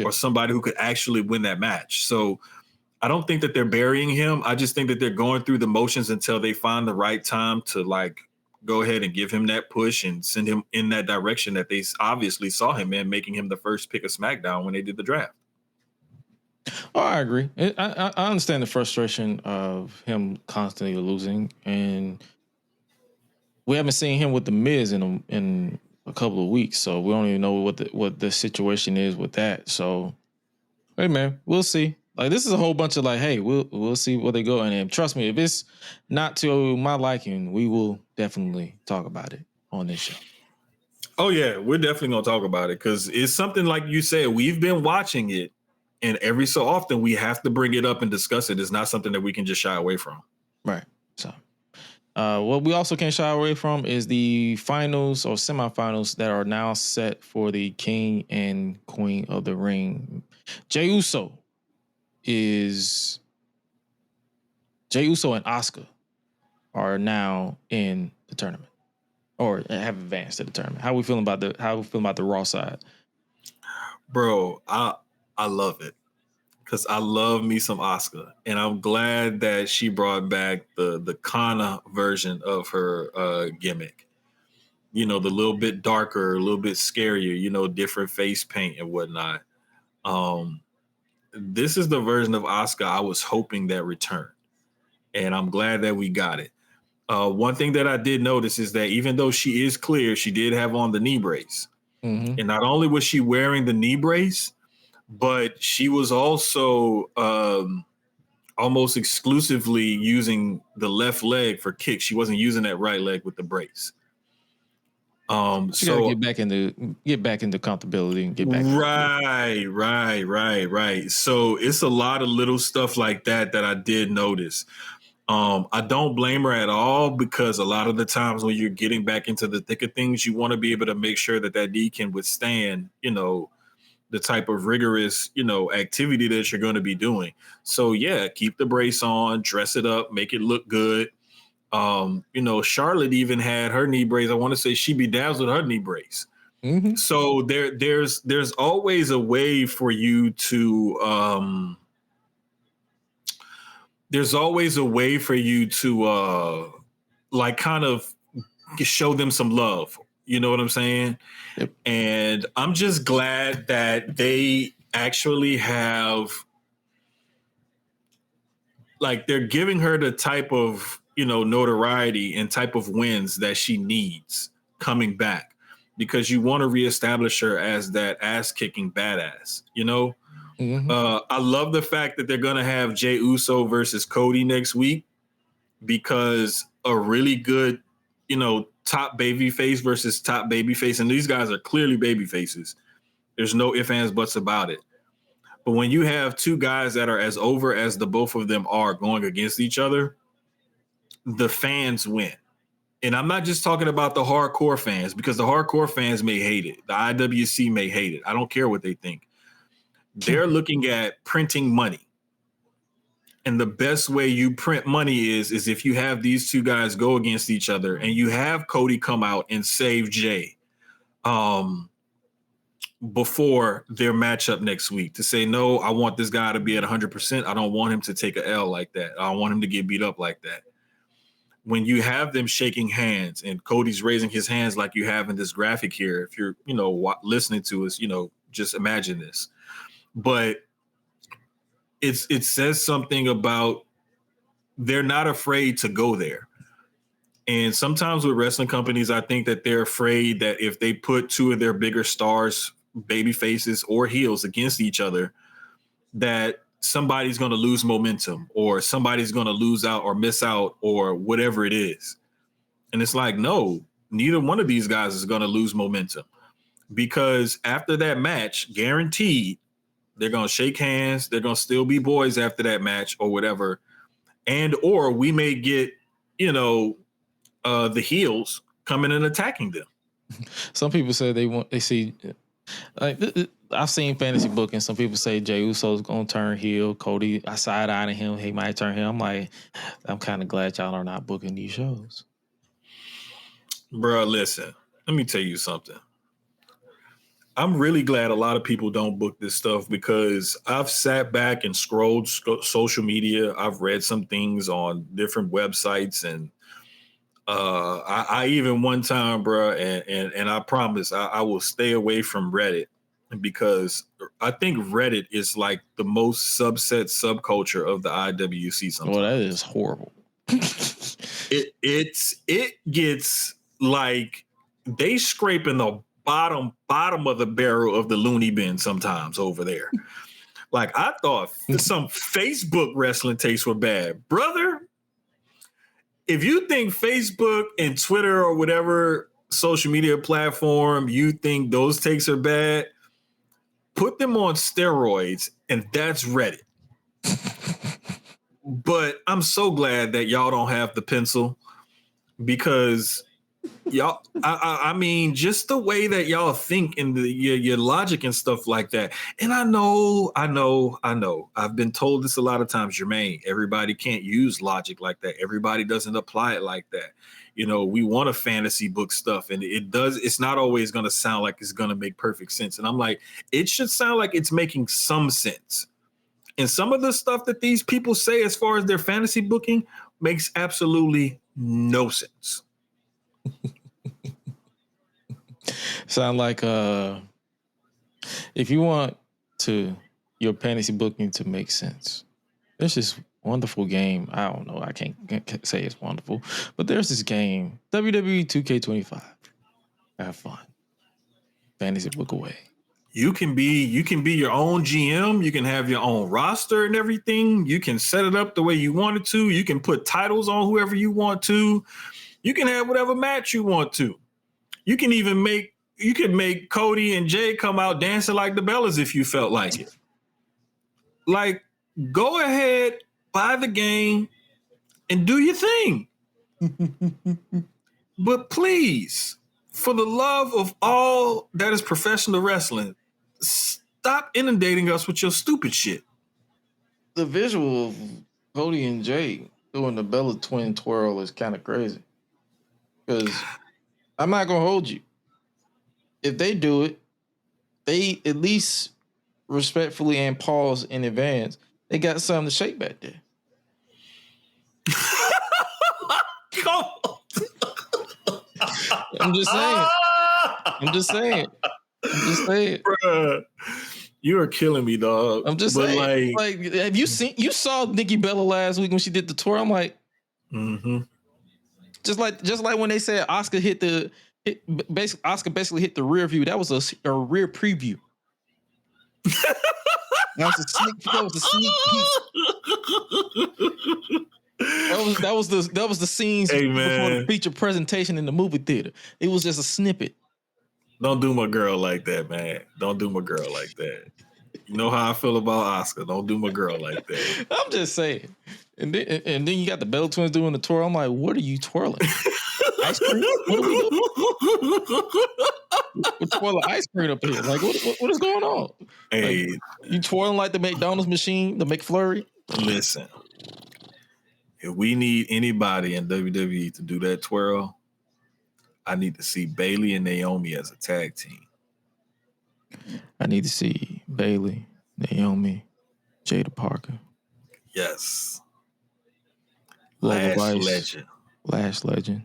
C: or somebody who could actually win that match. So I don't think that they're burying him. I just think that they're going through the motions until they find the right time to like go ahead and give him that push and send him in that direction that they obviously saw him in, making him the first pick of SmackDown when they did the draft.
B: Oh, I agree. I understand the frustration of him constantly losing, and we haven't seen him with the Miz in a couple of weeks, so we don't even know what the situation is with that. So, hey man, we'll see. Like, this is a whole bunch of like, hey, we'll see where they go, and trust me, if it's not to my liking, we will definitely talk about it on this show.
C: Oh yeah, we're definitely gonna talk about it because it's something like you said. We've been watching it, and every so often we have to bring it up and discuss it. It's not something that we can just shy away from.
B: Right. So, what we also can't shy away from is the finals or semifinals that are now set for the King and Queen of the Ring. Jey Uso and Asuka are now in the tournament or have advanced to the tournament. How we feeling about the Raw side?
C: Bro, I love it because I love me some Asuka, and I'm glad that she brought back the Kana version of her gimmick. You know, the little bit darker, a little bit scarier, you know, different face paint and whatnot. This is the version of Asuka I was hoping that returned, and I'm glad that we got it. One thing that I did notice is that even though she is clear, she did have on the knee brace. Mm-hmm. And not only was she wearing the knee brace, but she was also almost exclusively using the left leg for kicks. She wasn't using that right leg with the brace.
B: She gotta get back into comfortability and get back.
C: Right. So it's a lot of little stuff like that I did notice. I don't blame her at all because a lot of the times when you're getting back into the thick of things, you want to be able to make sure that knee can withstand, you know, the type of rigorous, you know, activity that you're going to be doing. So yeah, keep the brace on, dress it up, make it look good. You know, Charlotte even had her knee brace. I want to say she bedazzled her knee brace. Mm-hmm. So there's always a way for you to like kind of show them some love. You know what I'm saying? Yep. And I'm just glad that they actually have, like, they're giving her the type of, you know, notoriety and type of wins that she needs coming back, because you want to reestablish her as that ass-kicking badass, you know? Mm-hmm. I love the fact that they're going to have Jey Uso versus Cody next week, because a really good, you know, top babyface versus top babyface, and these guys are clearly babyfaces. There's no ifs, ands, buts about it. But when you have two guys that are as over as the both of them are going against each other, the fans win. And I'm not just talking about the hardcore fans, because the hardcore fans may hate it. The IWC may hate it. I don't care what they think. They're looking at printing money. And the best way you print money is if you have these two guys go against each other and you have Cody come out and save Jey before their matchup next week to say, no, I want this guy to be at 100%. I don't want him to take an L like that. I don't want him to get beat up like that. When you have them shaking hands and Cody's raising his hands like you have in this graphic here, if you're, you know, listening to us, you know, just imagine this. But it says something about they're not afraid to go there. And sometimes with wrestling companies, I think that they're afraid that if they put two of their bigger stars, baby faces or heels, against each other, that somebody's going to lose momentum or somebody's going to lose out or miss out or whatever it is. And it's like, no, neither one of these guys is going to lose momentum, because after that match, guaranteed, they're going to shake hands. They're going to still be boys after that match or whatever. And, or we may get, you know, the heels coming and attacking them.
B: Some people say they see. Like I've seen fantasy booking. Some people say Jey Uso's gonna turn heel. Cody, I side-eyeing him. He might turn heel. I'm like, I'm kind of glad y'all are not booking these shows.
C: Bro, listen. Let me tell you something. I'm really glad a lot of people don't book this stuff because I've sat back and scrolled social media. I've read some things on different websites, and I even one time, bro, and I promise I will stay away from Reddit because I think Reddit is like the most subculture of the IWC sometimes.
B: Well, that is horrible.
C: It gets like they scraping the bottom of the barrel of the loony bin sometimes over there. Like I thought some Facebook wrestling takes were bad, brother. If you think Facebook and Twitter or whatever social media platform you think those takes are bad, put them on steroids, and that's Reddit. But I'm so glad that y'all don't have the pencil because y'all, I mean, just the way that y'all think and your logic and stuff like that. And I know. I've been told this a lot of times, Jermaine. Everybody can't use logic like that. Everybody doesn't apply it like that. You know, we want to fantasy book stuff, and it's not always going to sound like it's going to make perfect sense. And I'm like, it should sound like it's making some sense. And some of the stuff that these people say as far as their fantasy booking makes absolutely no sense.
B: Sound like if you want your fantasy booking to make sense, there's this wonderful game. I don't know. I can't say it's wonderful, but there's this game, WWE 2K25. Have fun. Fantasy book away.
C: You can be your own GM. You can have your own roster and everything. You can set it up the way you want it to. You can put titles on whoever you want to. You can have whatever match you want to. You can even make Cody and Jay come out dancing like the Bellas if you felt like it. Like, go ahead, buy the game, and do your thing. But please, for the love of all that is professional wrestling, stop inundating us with your stupid shit.
B: The visual of Cody and Jay doing the Bella twin twirl is kind of crazy. Because I'm not going to hold you. If they do it, they at least respectfully and pause in advance. They got something to shake back there.
C: Come on.
B: I'm just saying.
C: Bruh, you are killing me, dog.
B: I'm just saying. Like, have you saw Nikki Bella last week when she did the tour? I'm like, just like when they said Oscar basically hit the rear view. That was a rear preview. That was a sneak peek. That was the scenes before the feature presentation in the movie theater. It was just a snippet.
C: Don't do my girl like that, man. Don't do my girl like that. You know how I feel about Oscar. Don't do my girl like that.
B: I'm just saying. And then you got the Bella Twins doing the twirl. I'm like, what are you twirling? Ice cream? What are we doing? We're twirling ice cream up here. Like, what is going on?
C: Hey,
B: like, you twirling like the McDonald's machine, the McFlurry?
C: Listen, if we need anybody in WWE to do that twirl, I need to see Bayley and Naomi as a tag team.
B: I need to see Bayley, Naomi, Jada Parker.
C: Yes.
B: Lash
C: Legend.
B: Lash Legend.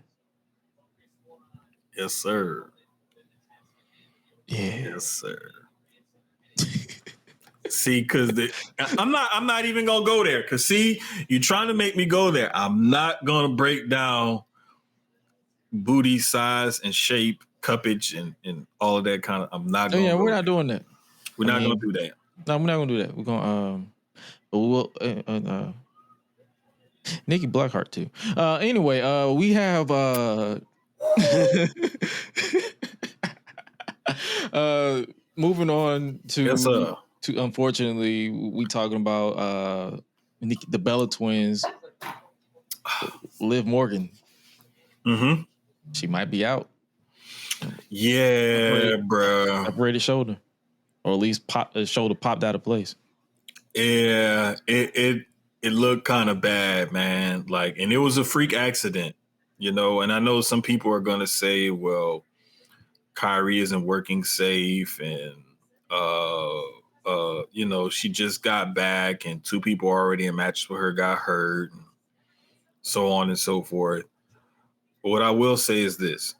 C: Yes, sir.
B: Yeah.
C: Yes, sir. See, because I'm not even gonna go there. Cause see, you're trying to make me go there. I'm not gonna break down booty size and shape, cuppage, and all of that kind of. I'm not. Gonna
B: we're not doing that.
C: We're not gonna do that.
B: No, we're not gonna do that. We're gonna Nikki Blackheart too. Anyway, we have moving on to unfortunately we talking about the Bella Twins, Liv Morgan.
C: Mm-hmm.
B: She might be out.
C: Yeah, bro.
B: Separated shoulder, or at least shoulder popped out of place.
C: Yeah, it looked kind of bad, man. Like, and it was a freak accident, you know. And I know some people are gonna say, well, Kyrie isn't working safe, and you know, she just got back, and two people already in matches with her got hurt, and so on and so forth. But what I will say is this: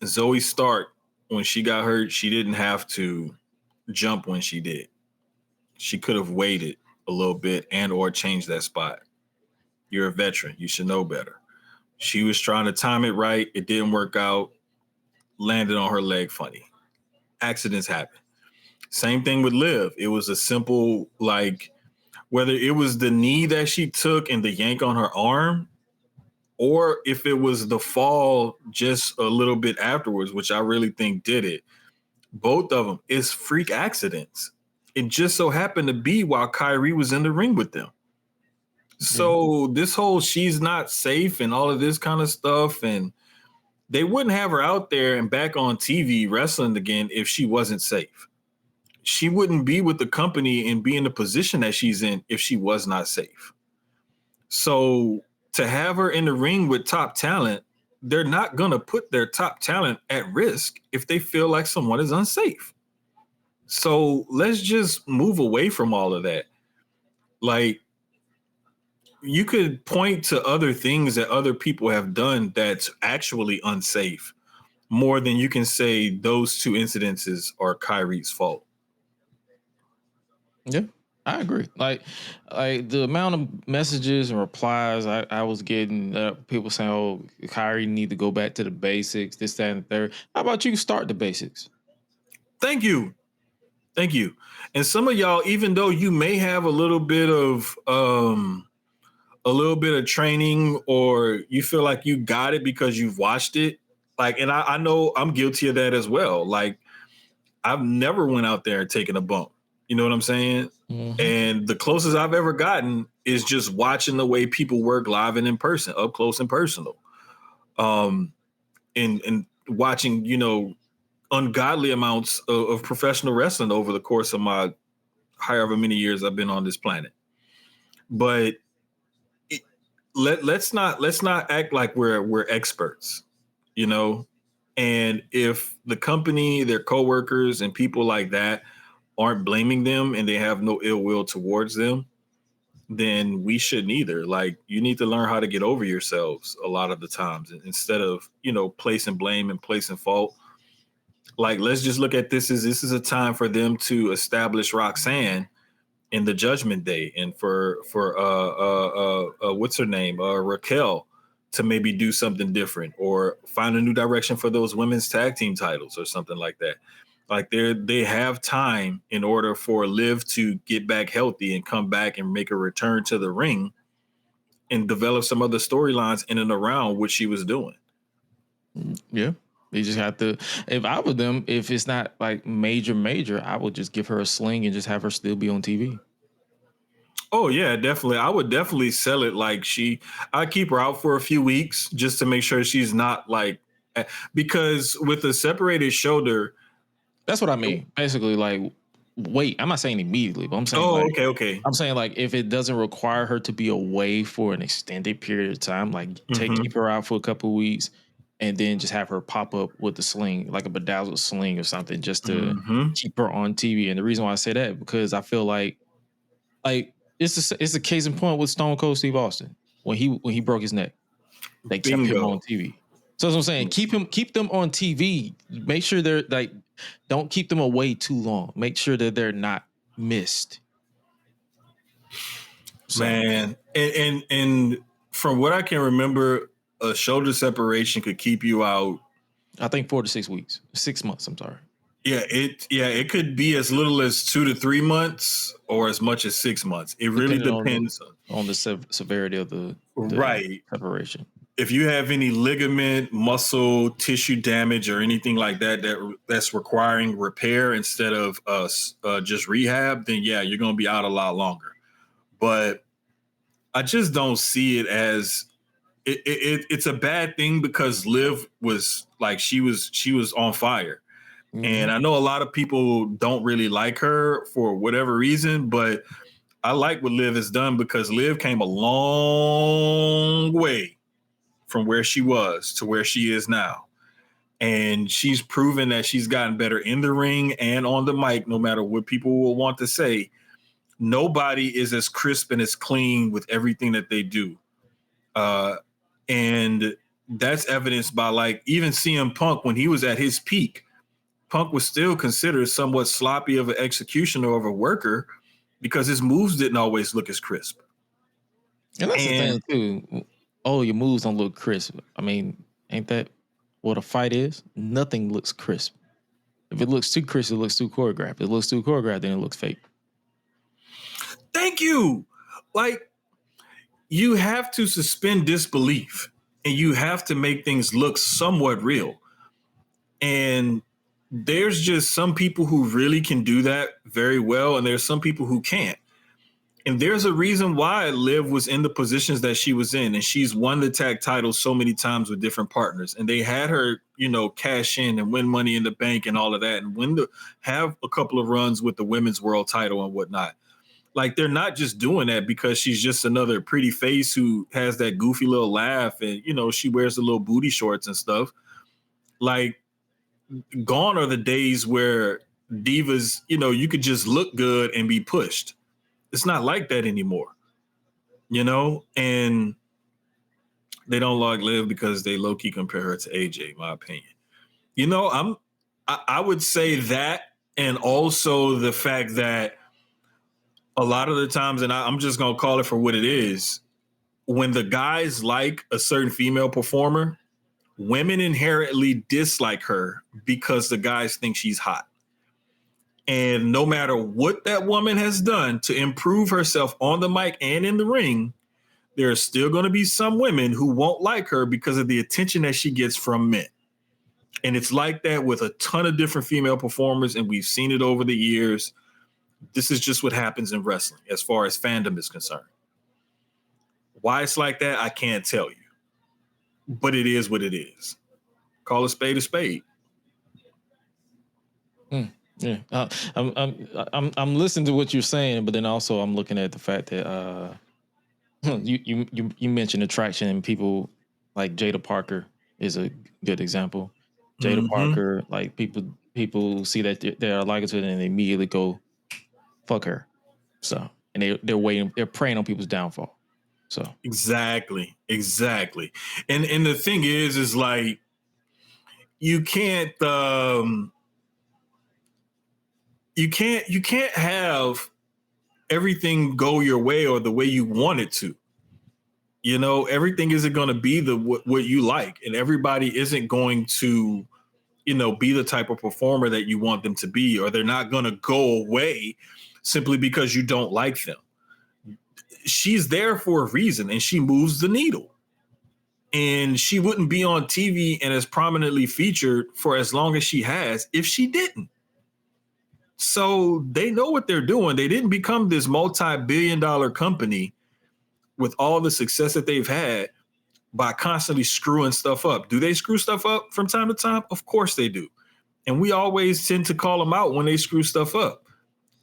C: Zoe Stark, when she got hurt, she didn't have to jump when she did. She could have waited a little bit and or changed that spot. You're a veteran. You should know better. She was trying to time it right. It didn't work out. Landed on her leg funny. Accidents happen. Same thing with Liv. It was a simple, like, whether it was the knee that she took and the yank on her arm, or if it was the fall just a little bit afterwards, which I really think did it. Both of them is freak accidents. It just so happened to be while Kyrie was in the ring with them. So this whole she's not safe and all of this kind of stuff, and they wouldn't have her out there and back on TV wrestling again if she wasn't safe. She wouldn't be with the company and be in the position that she's in if she was not safe. So to have her in the ring with top talent, they're not going to put their top talent at risk if they feel like someone is unsafe. So let's just move away from all of that. Like, you could point to other things that other people have done that's actually unsafe more than you can say those two incidences are Kyrie's fault.
B: Yeah, I agree. Like the amount of messages and replies I was getting, people saying, "Oh, Kyrie need to go back to the basics, this, that, and the third." How about you start the basics?
C: Thank you. And some of y'all, even though you may have a little bit of training, or you feel like you got it because you've watched it, like, and I know I'm guilty of that as well. Like, I've never went out there and taken a bump. You know what I'm saying? Mm-hmm. And the closest I've ever gotten is just watching the way people work live and in person, up close and personal. And watching, you know, ungodly amounts of professional wrestling over the course of my however many years I've been on this planet. But let's not act like we're experts, you know. And if the company, their coworkers, and people like that aren't blaming them and they have no ill will towards them, then we shouldn't either. Like, you need to learn how to get over yourselves a lot of the times, instead of, you know, placing blame and placing fault. Like, let's just look at this is a time for them to establish Roxanne in the Judgment Day, and for what's her name, Raquel, to maybe do something different or find a new direction for those women's tag team titles or something like that. Like, they have time in order for Liv to get back healthy and come back and make a return to the ring and develop some other storylines in and around what she was doing.
B: Yeah. They just have to, if I were them, if it's not like major, I would just give her a sling and just have her still be on TV.
C: Oh yeah, definitely. I would definitely sell it like I'd keep her out for a few weeks just to make sure she's not like, because with a separated shoulder.
B: That's what I mean. Basically, like, wait, I'm not saying immediately, but I'm saying,
C: okay.
B: I'm saying, like, if it doesn't require her to be away for an extended period of time, like, keep her out for a couple of weeks, and then just have her pop up with the sling, like a bedazzled sling or something, just to keep her on TV. And the reason why I say that, because I feel like it's a case in point with Stone Cold Steve Austin when he broke his neck. They kept him on TV. So that's what I'm saying. Keep them on TV. Make sure they're like, don't keep them away too long. Make sure that they're not missed.
C: So. Man, and from what I can remember, a shoulder separation could keep you out,
B: I think 4 to 6 weeks. 6 months, I'm sorry.
C: Yeah, it could be as little as 2 to 3 months or as much as 6 months. It really depends
B: on the severity of the
C: right
B: separation.
C: If you have any ligament, muscle, tissue damage, or anything like that's requiring repair instead of just rehab, then yeah, you're going to be out a lot longer. But I just don't see it as it's a bad thing because Liv was like she was on fire. Mm-hmm. And I know a lot of people don't really like her for whatever reason, but I like what Liv has done because Liv came a long way from where she was to where she is now. And she's proven that she's gotten better in the ring and on the mic, no matter what people will want to say. Nobody is as crisp and as clean with everything that they do. And that's evidenced by like even CM Punk when he was at his peak. Punk was still considered somewhat sloppy of an executioner of a worker because his moves didn't always look as crisp.
B: And that's the thing too. Oh, your moves don't look crisp. I mean, ain't that what a fight is? Nothing looks crisp. If it looks too crisp, it looks too choreographed. If it looks too choreographed, then it looks fake.
C: Thank you. Like, you have to suspend disbelief and you have to make things look somewhat real. And there's just some people who really can do that very well, and there's some people who can't. And there's a reason why Liv was in the positions that she was in, and she's won the tag title so many times with different partners. And they had her, cash in and win Money in the Bank and all of that, and have a couple of runs with the women's world title and whatnot. Like, they're not just doing that because she's just another pretty face who has that goofy little laugh and, she wears the little booty shorts and stuff. Like, gone are the days where divas, you could just look good and be pushed. It's not like that anymore, and they don't like Liv because they low-key compare her to AJ, in my opinion. I would say that, and also the fact that a lot of the times, and I'm just going to call it for what it is, when the guys like a certain female performer, women inherently dislike her because the guys think she's hot. And no matter what that woman has done to improve herself on the mic and in the ring, there are still going to be some women who won't like her because of the attention that she gets from men. And it's like that with a ton of different female performers, and we've seen it over the years. This is just what happens in wrestling as far as fandom is concerned. Why it's like that, I can't tell you. But it is what it is. Call a spade a spade.
B: Yeah, I'm listening to what you're saying, but then also I'm looking at the fact that you mentioned attraction, and people like Jada Parker is a good example. Jada Parker, like people see that they're like to it and they immediately go fuck her. So, and they're preying on people's downfall. So
C: exactly, and the thing is like you can't have everything go your way or the way you want it to. Everything isn't going to be what you like, and everybody isn't going to, be the type of performer that you want them to be, or they're not going to go away simply because you don't like them. She's there for a reason, and she moves the needle. And she wouldn't be on TV and as prominently featured for as long as she has if she didn't. So they know what they're doing. They didn't become this multi-billion-dollar company with all the success that they've had by constantly screwing stuff up. Do they screw stuff up from time to time? Of course they do. And we always tend to call them out when they screw stuff up.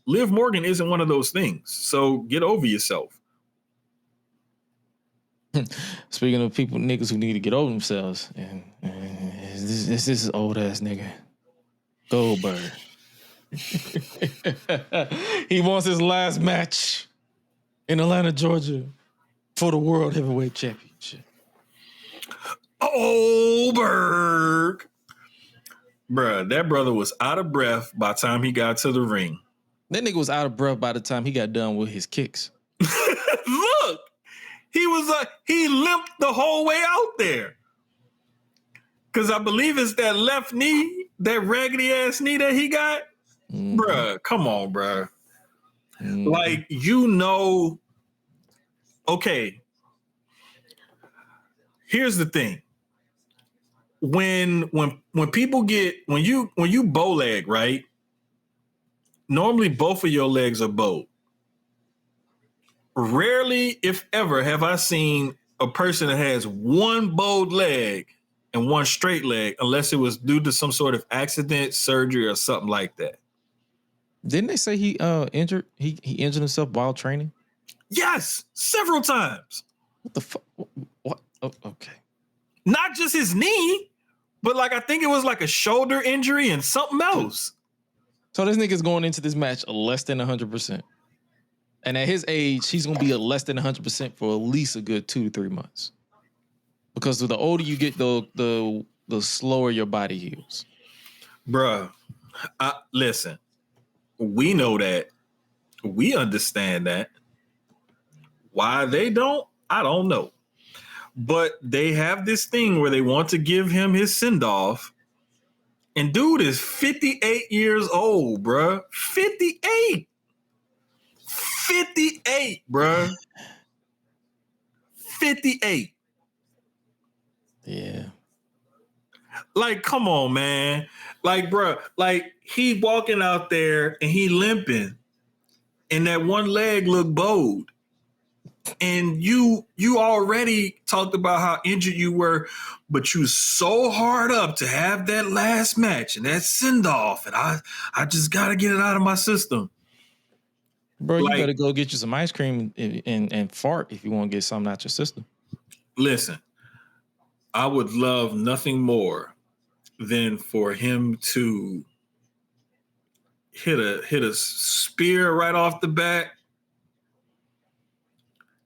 C: Liv Morgan isn't one of those things. So get over yourself.
B: Speaking of people, niggas who need to get over themselves, and this is old ass nigga, Goldberg. He wants his last match in Atlanta, Georgia, for the World Heavyweight Championship.
C: Goldberg, bruh, that brother was out of breath by the time he got to the ring.
B: That nigga was out of breath by the time he got done with his kicks.
C: Look. He limped the whole way out there. Because I believe it's that left knee, that raggedy ass knee that he got. Bruh, come on, bruh. Like, okay. Here's the thing. When people when you bow leg, right? Normally both of your legs are bowed. Rarely, if ever, have I seen a person that has one bowed leg and one straight leg unless it was due to some sort of accident, surgery, or something like that.
B: Didn't they say he injured? He injured himself while training.
C: Yes, several times.
B: What the fuck? What? Oh, okay.
C: Not just his knee, but like I think it was like a shoulder injury and something else.
B: So this nigga's going into this match less than 100%. And at his age, he's going to be a less than 100% for at least a good 2 to 3 months. Because the older you get, the slower your body heals.
C: Bruh, listen, we know that. We understand that. Why they don't, I don't know. But they have this thing where they want to give him his send-off. And dude is 58 years old, bruh. 58. 58, bruh. 58.
B: Yeah.
C: Like, come on, man. Like, bruh, like he walking out there and he limping and that one leg look bowed. And you already talked about how injured you were, but you so hard up to have that last match and that send-off. And I just got to get it out of my system.
B: Bro, you better go get you some ice cream and fart if you want to get something out your system.
C: Listen, I would love nothing more than for him to hit a spear right off the bat,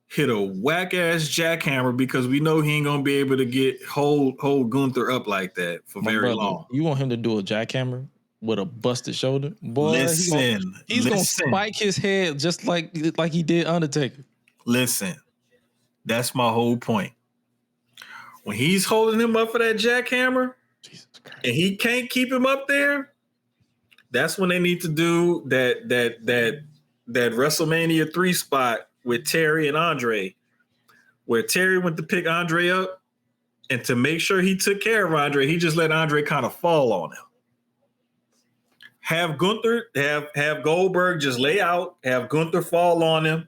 C: hit a whack-ass jackhammer, because we know he ain't going to be able to hold Gunther up like that for very long.
B: You want him to do a jackhammer with a busted shoulder? Boy, he's going to spike his head just like he did Undertaker.
C: Listen, that's my whole point. When he's holding him up for that jackhammer, Jesus Christ, and he can't keep him up there, that's when they need to do that WrestleMania 3 spot with Terry and Andre, where Terry went to pick Andre up, and to make sure he took care of Andre, he just let Andre kind of fall on him. Have Gunther, have Goldberg just lay out, have Gunther fall on him,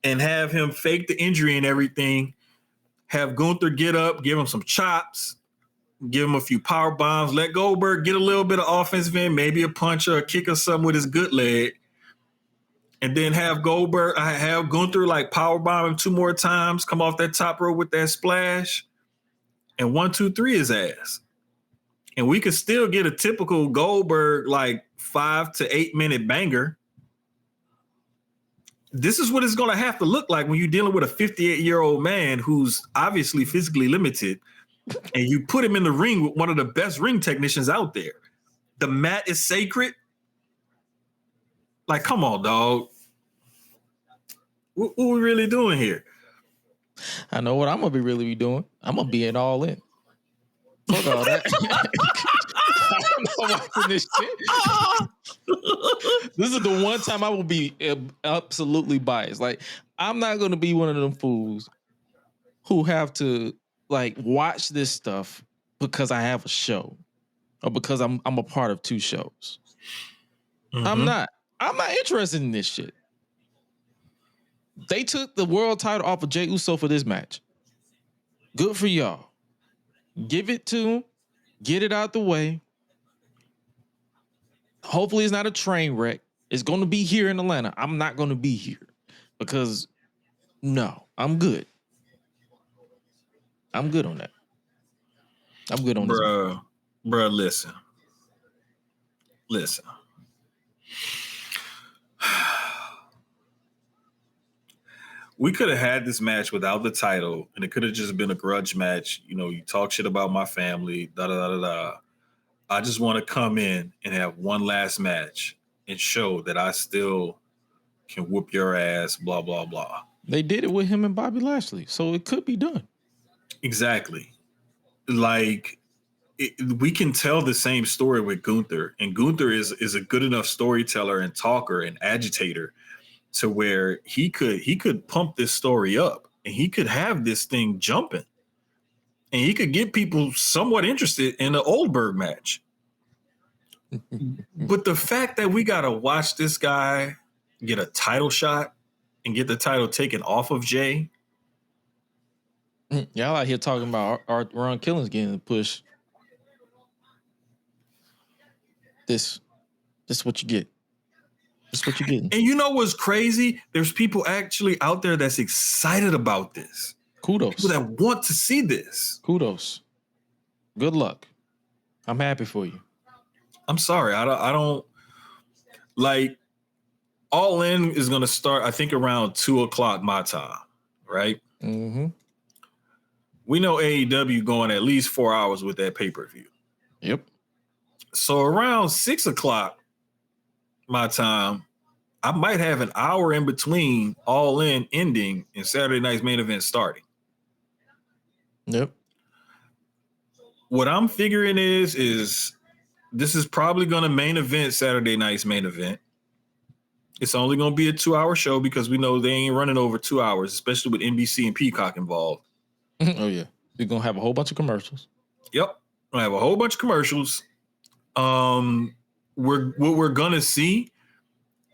C: and have him fake the injury and everything. Have Gunther get up, give him some chops, give him a few power bombs, let Goldberg get a little bit of offensive in, maybe a punch or a kick or something with his good leg. And then have Gunther like power bomb him 2 more times, come off that top rope with that splash, and 1, 2, 3 his ass. And we could still get a typical Goldberg like 5 to 8 minute banger. This is what it's going to have to look like when you're dealing with a 58-year-old man who's obviously physically limited, and you put him in the ring with one of the best ring technicians out there. The mat is sacred. Like, come on, dog. What are we really doing here?
B: I know what I'm going to be doing. I'm going to be it all in. Fuck all that. I'm not watching this shit. This is the one time I will be absolutely biased. Like, I'm not going to be one of them fools who have to like watch this stuff because I have a show or because I'm a part of 2 shows. Mm-hmm. I'm not interested in this shit. They took the world title off of Jey Uso for this match. Good for y'all. Give it to him. Get it out the way. Hopefully it's not a train wreck. It's going to be here in Atlanta. I'm not going to be here because no, I'm good. I'm good on that. I'm good on this.
C: Bruh, listen. We could have had this match without the title, and it could have just been a grudge match. You know, you talk shit about my family, da-da-da-da-da. I just want to come in and have one last match and show that I still can whoop your ass, blah, blah, blah.
B: They did it with him and Bobby Lashley, so it could be done.
C: Exactly. Like, we can tell the same story with Gunther, and Gunther is a good enough storyteller and talker and agitator to where he could pump this story up and he could have this thing jumping and he could get people somewhat interested in the Goldberg match. But the fact that we got to watch this guy get a title shot and get the title taken off of Jey
B: Y'all out here talking about Ron Killings getting the push. This what you get. This what you getting.
C: And you know what's crazy? There's people actually out there that's excited about this.
B: Kudos.
C: People that want to see this.
B: Kudos. Good luck. I'm happy for you.
C: I'm sorry. I don't like All In is going to start, I think, around 2:00 my time, right?
B: Mm-hmm.
C: We know AEW going at least 4 hours with that pay-per-view.
B: Yep.
C: So around 6:00 my time, I might have an hour in between All In ending and Saturday night's main event starting.
B: Yep.
C: What I'm figuring is this is probably going to main event Saturday night's main event. It's only going to be a 2-hour show because we know they ain't running over 2 hours, especially with NBC and Peacock involved.
B: Oh, yeah. You're going to have a whole bunch of commercials.
C: Yep. I have a whole bunch of commercials. What we're going to see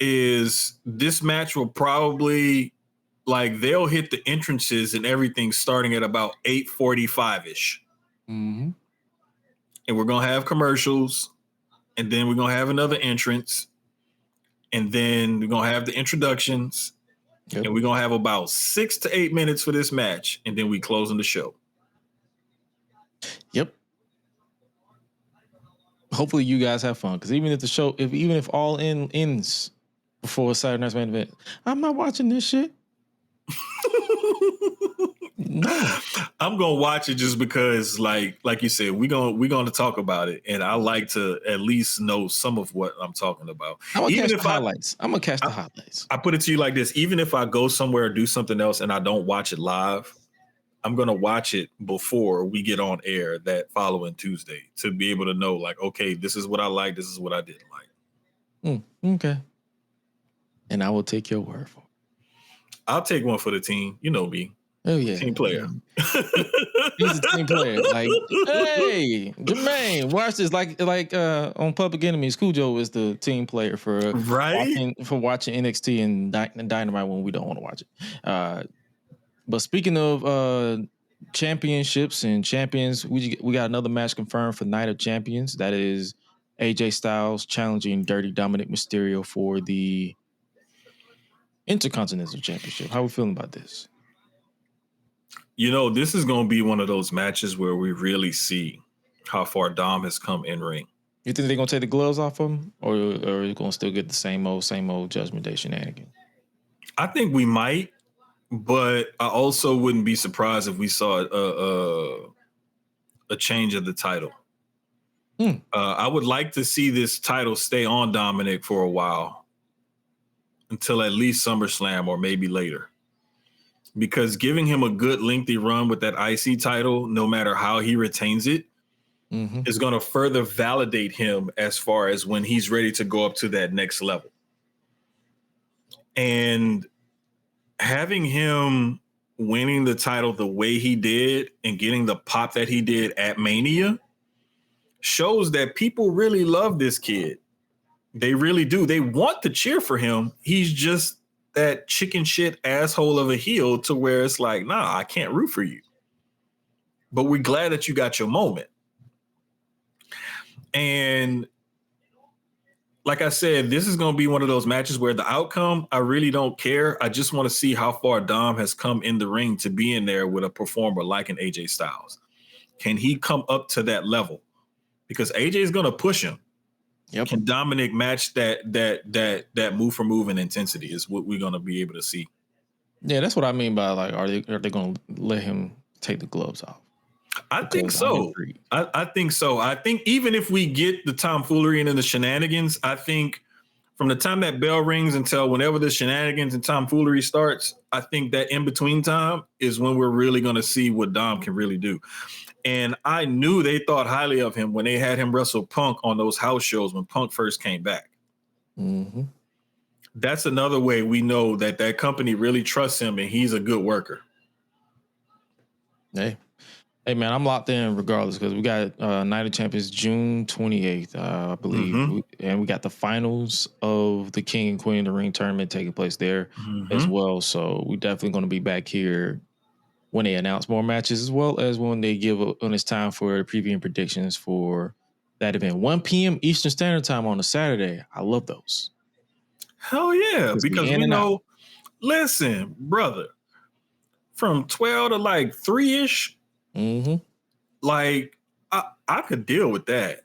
C: is this match will probably, like, they'll hit the entrances and everything starting at about 8:45-ish.
B: Mm-hmm.
C: And we're going to have commercials, and then we're going to have another entrance, and then we're going to have the introductions, and we're going to have about 6 to 8 minutes for this match, and then we closing the show.
B: Yep. Hopefully you guys have fun, because even if All In ends before Saturday night's main event, I'm not watching this shit. No.
C: I'm gonna watch it just because, like you said, we're gonna talk about it, and I like to at least know some of what I'm talking about.
B: I'm gonna catch the highlights.
C: I put it to you like this: even if I go somewhere or do something else and I don't watch it live, I'm gonna watch it before we get on air that following Tuesday to be able to know, like, okay, this is what I like, this is what I didn't like.
B: Okay. And I will take your word for it.
C: I'll take one for the team. You know me.
B: Oh yeah,
C: team player.
B: He's a team player. Like, hey, Jermaine, watch this. Like on Public Enemies, Cujo is the team player for watching NXT and Dynamite when we don't want to watch it. But speaking of championships and champions, we got another match confirmed for Night of Champions. That is AJ Styles challenging Dirty Dominic Mysterio for the Intercontinental Championship. How are we feeling about this?
C: You know, this is going to be one of those matches where we really see how far Dom has come in ring.
B: You think they're going to take the gloves off him, or are you going to still get the same old Judgment Day shenanigans? I
C: think we might, but I also wouldn't be surprised if we saw a change of the title. I would like to see this title stay on Dominic for a while until at least SummerSlam or maybe later. Because giving him a good lengthy run with that IC title, no matter how he retains it, is going to further validate him as far as when he's ready to go up to that next level. And having him winning the title the way he did and getting the pop that he did at Mania shows that people really love this kid. They really do. They want to cheer for him. He's just that chicken shit asshole of a heel to where it's like, nah, I can't root for you. But we're glad that you got your moment. And like I said, this is going to be one of those matches where the outcome, I really don't care. I just want to see how far Dom has come in the ring to be in there with a performer like an AJ Styles. Can he come up to that level? Because AJ is going to push him. Yep. Can Dominic match that move for move and intensity is what we're going to be able to see.
B: Yeah, that's what I mean by, like, are they going to let him take the gloves off?
C: I think so. I think so. I think even if we get the tomfoolery and the shenanigans, I think from the time that bell rings until whenever the shenanigans and tomfoolery starts, I think that in between time is when we're really going to see what Dom can really do. And I knew they thought highly of him when they had him wrestle Punk on those house shows when Punk first came back. Mm-hmm. That's another way we know that company really trusts him and he's a good worker.
B: Hey, man, I'm locked in regardless because we got Night of Champions June 28th, I believe. And we got the finals of the King and Queen of the Ring tournament taking place there as well. So we're definitely going to be back here when they announce more matches, as well as when they when it's time for preview and predictions for that event. 1 p.m. Eastern Standard Time on a Saturday. I love those.
C: Hell yeah, because we know. Listen, brother, from 12 to like 3-ish, like I could deal with that.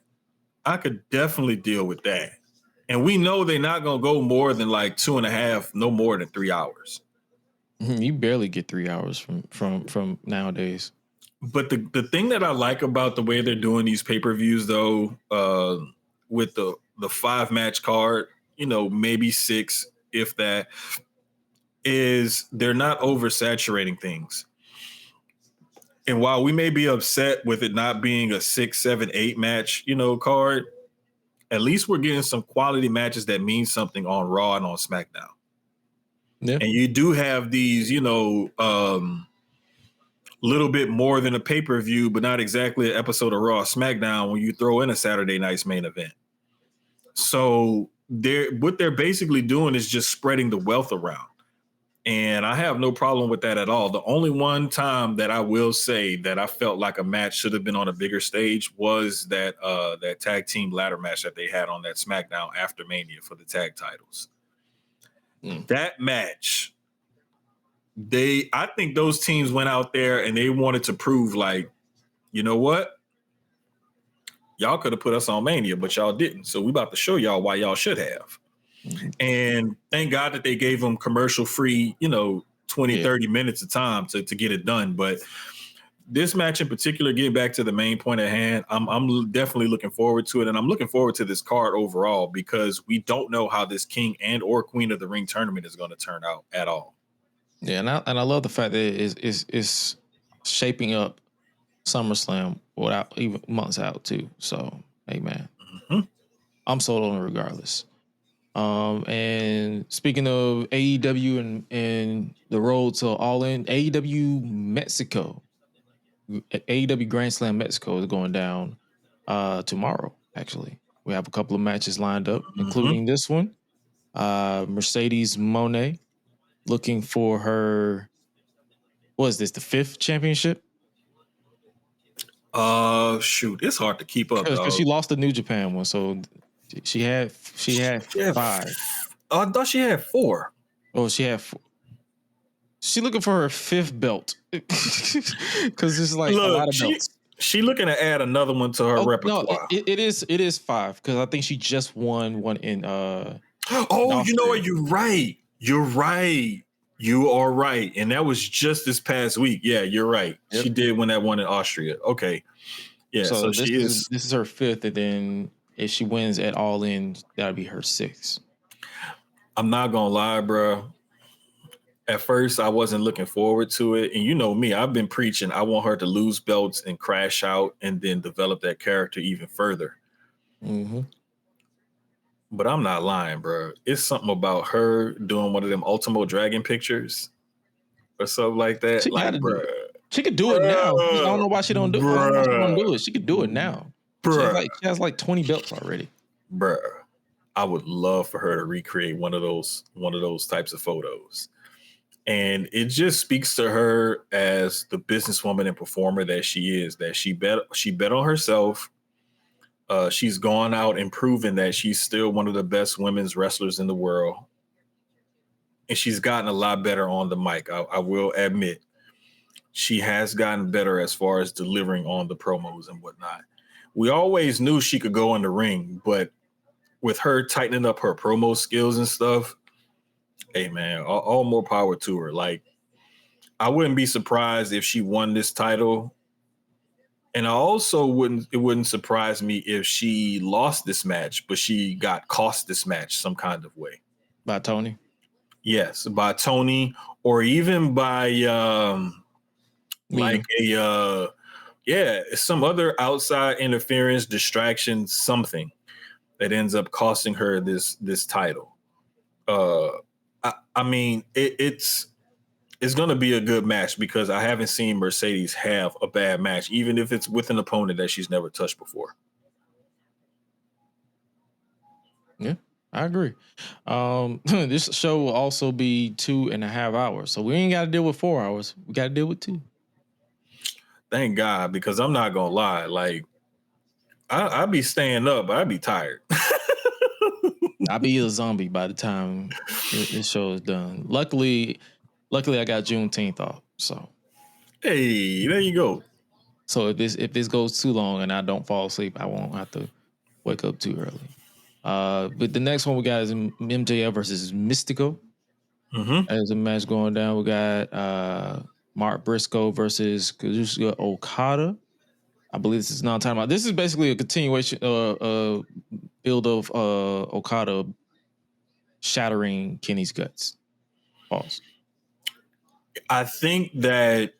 C: I could definitely deal with that. And we know they're not gonna go more than like 2.5, no more than 3 hours.
B: You barely get 3 hours from nowadays.
C: But the thing that I like about the way they're doing these pay-per-views, though, with the 5-match card, maybe 6, if that, is they're not oversaturating things. And while we may be upset with it not being a 6, 7, 8 match, card, at least we're getting some quality matches that mean something on Raw and on SmackDown. Yeah. And you do have these, little bit more than a pay-per-view, but not exactly an episode of Raw or SmackDown when you throw in a Saturday night's main event. So what they're basically doing is just spreading the wealth around. And I have no problem with that at all. The only one time that I will say that I felt like a match should have been on a bigger stage was that tag team ladder match that they had on that SmackDown after Mania for the tag titles. That match, I think those teams went out there and they wanted to prove, like, you know what? Y'all could have put us on Mania, but y'all didn't. So we about to show y'all why y'all should have. And thank God that they gave them commercial free, 20, 30 minutes of time to get it done. But this match in particular, getting back to the main point at hand, I'm definitely looking forward to it. And I'm looking forward to this card overall because we don't know how this King and or Queen of the Ring tournament is going to turn out at all.
B: Yeah, and I love the fact that it's shaping up SummerSlam without even months out too. So, hey man, I'm sold on it regardless. And speaking of AEW and the road to All In, AEW Mexico, AEW Grand Slam Mexico is going down tomorrow. Actually, we have a couple of matches lined up, including this one. Mercedes Moné looking for her. What is this? The 5th championship?
C: Shoot, it's hard to keep up
B: because she lost the New Japan one, so she had 5.
C: I thought she had 4.
B: Oh, she had 4. She looking for her 5th belt because it's like a lot of belts.
C: She looking to add another one to her repertoire.
B: No, it is 5 because I think she just won one in.
C: You know what? You're right. You are right, and that was just this past week. Yeah, you're right. Yep. She did win that one in Austria. Okay, yeah. So she is.
B: This is her 5th, and then if she wins at All In, that'll be her 6th.
C: I'm not gonna lie, bro. At first, I wasn't looking forward to it, and you know me, I've been preaching. I want her to lose belts and crash out, and then develop that character even further. But I'm not lying, bro. It's something about her doing one of them Ultimo Dragon pictures or something like that.
B: She could do it now. I don't know why she don't do it. I don't know why she don't do it. She could do it now. She has like 20 belts already.
C: Bruh. I would love for her to recreate one of those types of photos. And it just speaks to her as the businesswoman and performer that she is, that she bet on herself. She's gone out and proven that she's still one of the best women's wrestlers in the world. And she's gotten a lot better on the mic. I will admit, she has gotten better as far as delivering on the promos and whatnot. We always knew she could go in the ring, but with her tightening up her promo skills and stuff, hey man, all more power to her. Like, I wouldn't be surprised if she won this title. And I also wouldn't surprise me if she lost this match, but she got cost this match some kind of way.
B: By Tony?
C: Yes, by Tony, or even by some other outside interference, distraction, something that ends up costing her this title. I mean, it's going to be a good match because I haven't seen Mercedes have a bad match, even if it's with an opponent that she's never touched before.
B: Yeah, I agree. This show will also be 2.5 hours. So we ain't got to deal with 4 hours. We got to deal with 2.
C: Thank God, because I'm not gonna lie. Like, I'd be staying up, but I'd be tired.
B: I'll be a zombie by the time this show is done. Luckily, I got Juneteenth off. So,
C: Hey, there you go.
B: so if this goes too long and I don't fall asleep, I won't have to wake up too early. But the next one we got is MJF versus Mystico. As a match going down, we got Mark Briscoe versus Kazuchika Okada. I believe this is not time out. This is basically a continuation build of Okada shattering Kenny's guts. Pause.
C: I think that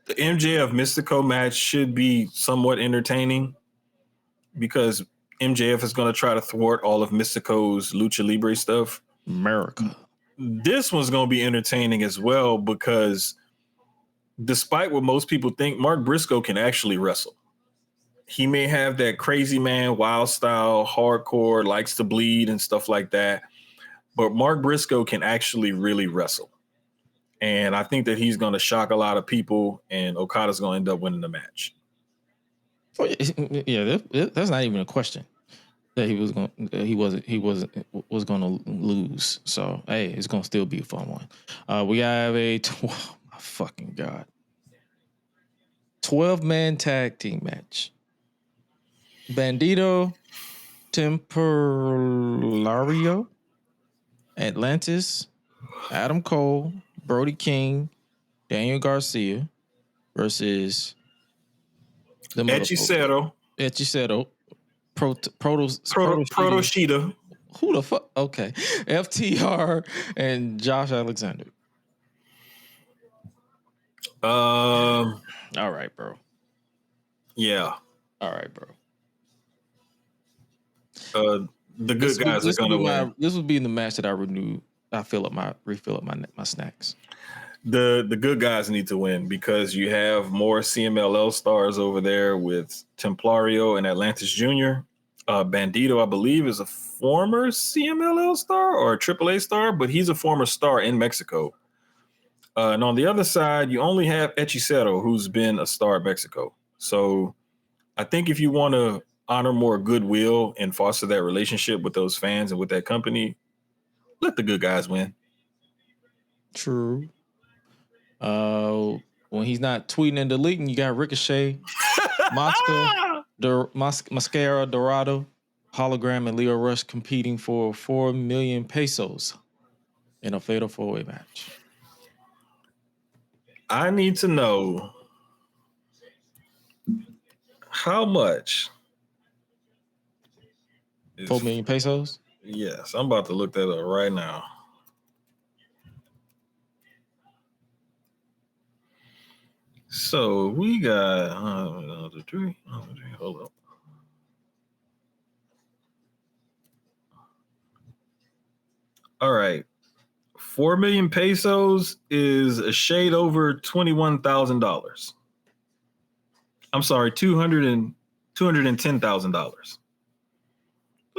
C: the MJF Mystico match should be somewhat entertaining because MJF is going to try to thwart all of Mystico's Lucha Libre stuff.
B: America.
C: This one's going to be entertaining as well because despite what most people think, Mark Briscoe can actually wrestle. He may have that crazy man, wild style, hardcore, likes to bleed and stuff like that. But Mark Briscoe can actually really wrestle. And I think that he's going to shock a lot of people and Okada's going to end up winning the match.
B: Yeah, that's not even a question. That he was going to lose. So, hey, it's going to still be a fun one. We have oh my fucking God. 12-man tag team match. Bandito, Temporlario, Atlantis, Adam Cole, Brody King, Daniel Garcia versus the
C: Hechicero,
B: Proto-Sheeta. Who the fuck? Okay. FTR and Josh Alexander. All right, bro.
C: Yeah.
B: All right, bro.
C: The good guys are going to win.
B: This would be in the match that I refill up my snacks.
C: The good guys need to win because you have more CMLL stars over there with Templario and Atlantis Jr. Bandito, I believe, is a former CMLL star or a AAA star, but he's a former star in Mexico. And on the other side, you only have Hechicero, who's been a star in Mexico. So I think if you want to honor more goodwill and foster that relationship with those fans and with that company, let the good guys win.
B: True. When he's not tweeting and deleting, you got Ricochet, Mascara Dorado, Hologram, and Leo Rush competing for 4 million pesos in a fatal 4-way match.
C: I need to know how much.
B: 4 million pesos?
C: Yes, I'm about to look that up right now. So we got hold up. All right. 4 million pesos is a shade over $21,000. I'm sorry, $210,000.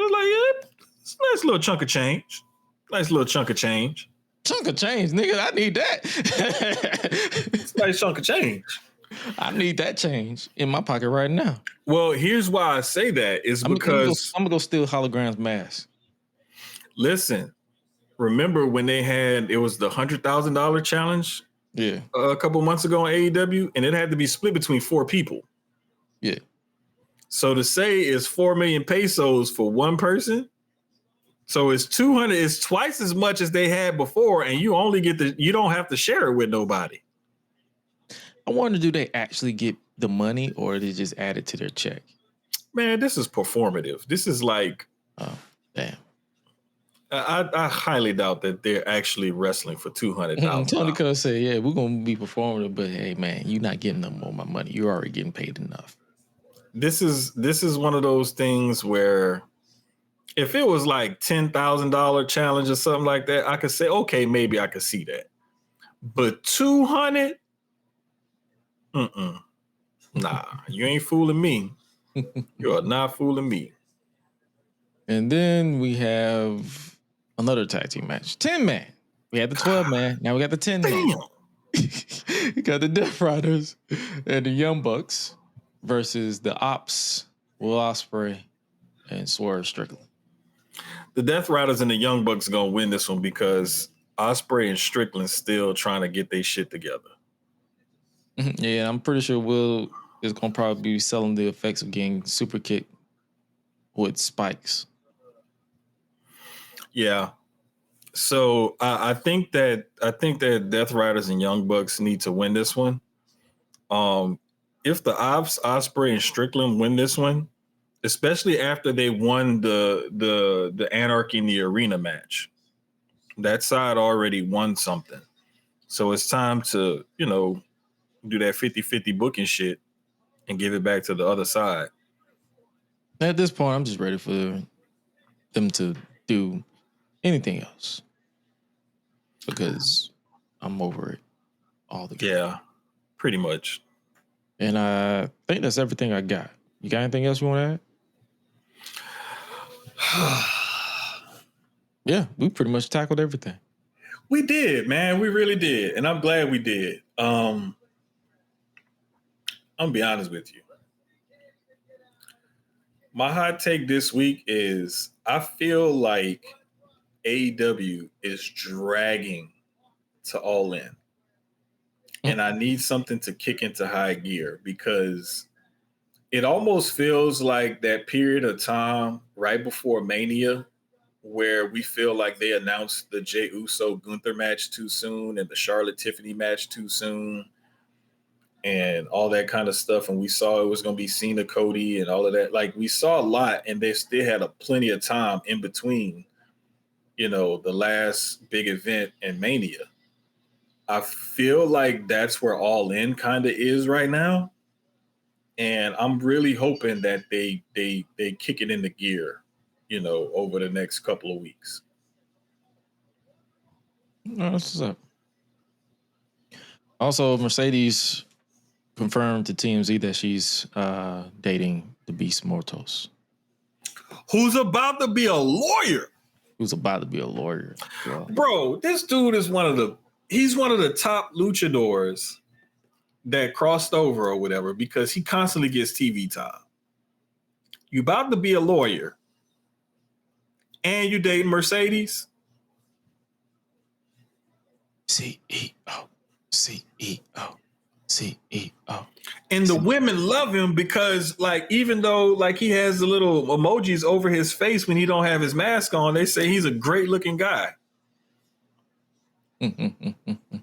C: It's like, yeah, it's a nice little chunk of change.
B: Chunk of change, nigga. I need that.
C: It's a nice chunk of change.
B: I need that change in my pocket right now.
C: Well, here's why I say that is because
B: I'm gonna go steal Hologram's mask.
C: Listen, remember when it was the $100,000 challenge?
B: Yeah.
C: A couple months ago on AEW, and it had to be split between 4 people.
B: Yeah. So
C: to say it's 4 million pesos for one person, so it's 200. It's twice as much as they had before, and you only you don't have to share it with nobody.
B: I wonder, do they actually get the money, or they just add it to their check?
C: Man, this is performative. This is like,
B: oh damn.
C: I highly doubt that they're actually wrestling for $200,000.
B: Tony Khan said, "Yeah, we're gonna be performative, but hey, man, you're not getting no more of my money. You're already getting paid enough."
C: This is one of those things where if it was like $10,000 challenge or something like that, I could say, okay, maybe I could see that. But 200, nah, you ain't fooling me. You are not fooling me.
B: And then we have another tag team match, 10-man. We had the 12-man. Now we got the 10-man. You got the Death Riders and the Young Bucks versus the Ops, Will Ospreay, and Swerve Strickland.
C: The Death Riders and the Young Bucks are going to win this one because Ospreay and Strickland still trying to get their shit together.
B: Yeah, I'm pretty sure Will is going to probably be selling the effects of getting super kicked with spikes.
C: Yeah. So I think that Death Riders and Young Bucks need to win this one. If the Ops, Ospreay, and Strickland win this one, especially after they won the Anarchy in the Arena match, that side already won something. So it's time to, do that 50-50 booking shit and give it back to the other side.
B: At this point, I'm just ready for them to do anything else because I'm over it altogether.
C: Yeah, pretty much.
B: And I think that's everything I got. You got anything else you want to add? Yeah, we pretty much tackled everything.
C: We did, man. We really did. And I'm glad we did. I'm going to be honest with you. My hot take this week is I feel like AEW is dragging to All In. And I need something to kick into high gear because it almost feels like that period of time right before Mania where we feel like they announced the Jey Uso Gunther match too soon and the Charlotte Tiffany match too soon and all that kind of stuff. And we saw it was going to be Cena Cody and all of that. Like we saw a lot and they still had plenty of time in between, the last big event and Mania. I feel like that's where All In kind of is right now. And I'm really hoping that they kick it into gear, over the next couple of weeks.
B: That's what's up. Also, Mercedes confirmed to TMZ that she's dating the Beast Mortos.
C: Who's about to be a lawyer.
B: Yeah.
C: Bro, this dude is he's one of the top luchadors that crossed over or whatever because he constantly gets TV time. You about to be a lawyer and you dating Mercedes?
B: CEO.
C: And the women love him because, even though, he has the little emojis over his face when he don't have his mask on, they say he's a great-looking guy.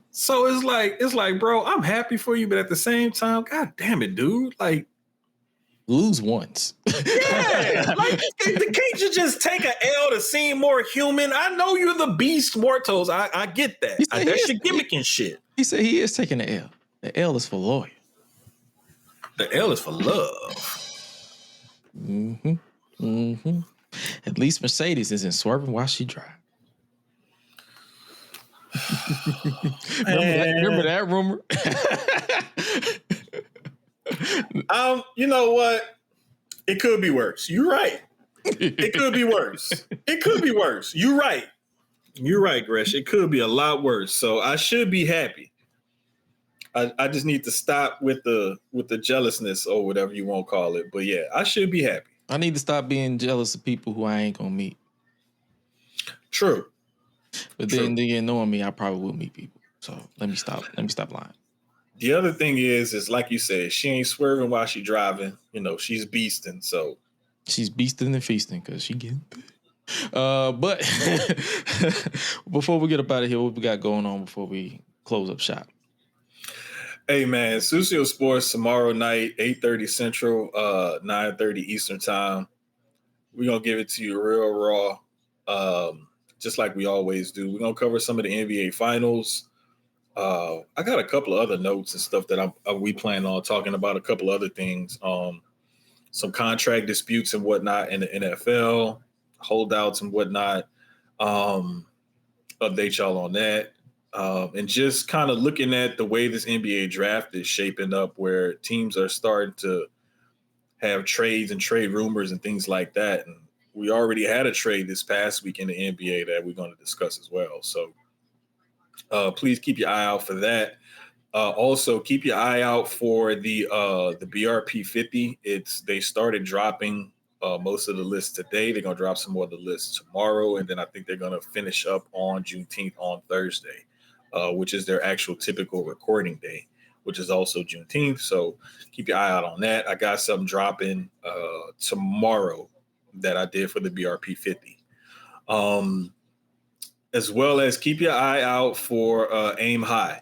C: So it's like, bro, I'm happy for you, but at the same time, god damn it, dude,
B: lose once.
C: Yeah, can't you just take an L to seem more human? I know you're the Beast Mortos. I get that. That's your gimmick and shit.
B: He said he is taking the L. The L is for lawyer.
C: The L is for love.
B: At least Mercedes isn't swerving while she drives. Remember that rumor?
C: You know what? It could be worse. You're right. It could be worse. You're right, Gresh. It could be a lot worse. So I should be happy. I just need to stop with the jealousness or whatever you want to call it. But yeah, I should be happy.
B: I need to stop being jealous of people who I ain't gonna meet.
C: True.
B: But then knowing me, I probably will meet people. So let me stop lying.
C: The other thing is like you said, she ain't swerving while she driving. She's beasting. So
B: she's beasting and feasting because she getting but before we get up out of here, what we got going on before we close up shop?
C: Hey man, Susio Sports tomorrow night, 8:30 Central, 9:30 Eastern time. We're gonna give it to you real raw. Just like we always do. We're gonna cover some of the NBA finals. I got a couple of other notes and stuff that we plan on talking about, a couple other things. Some contract disputes and whatnot in the NFL, holdouts and whatnot. Update y'all on that. And just kind of looking at the way this NBA draft is shaping up, where teams are starting to have trades and trade rumors and things like that. And we already had a trade this past week in the NBA that we're going to discuss as well. So Please keep your eye out for that. Also, keep your eye out for the BRP 50. They started dropping most of the lists today. They're gonna drop some more of the lists tomorrow, and then I think they're gonna finish up on Juneteenth on Thursday, which is their actual typical recording day, which is also Juneteenth. So keep your eye out on that. I got something dropping tomorrow that I did for the BRP 50. As well as keep your eye out for Aim High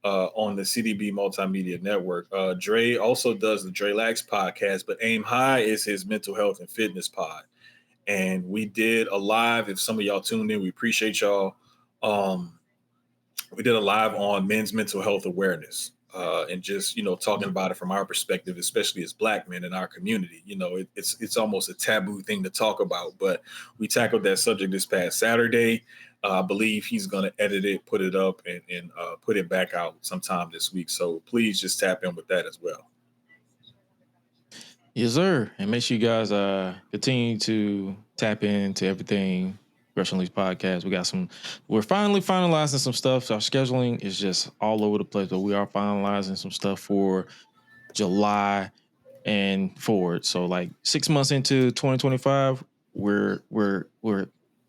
C: on the CDB Multimedia Network. Dre also does the Dre Lax podcast, but Aim High is his mental health and fitness pod. And we did a live. If some of y'all tuned in, we appreciate y'all. We did a live on men's mental health awareness and just, talking about it from our perspective, especially as Black men in our community. It's almost a taboo thing to talk about, but we tackled that subject this past Saturday. I believe he's going to edit it, put it up, and put it back out sometime this week. So please just tap in with that as well.
B: Yes, sir. And make sure you guys continue to tap into everything Gresham Lee's podcast. We're finally finalizing some stuff. Our scheduling is just all over the place, but we are finalizing some stuff for July and forward. So like 6 months into 2025, we're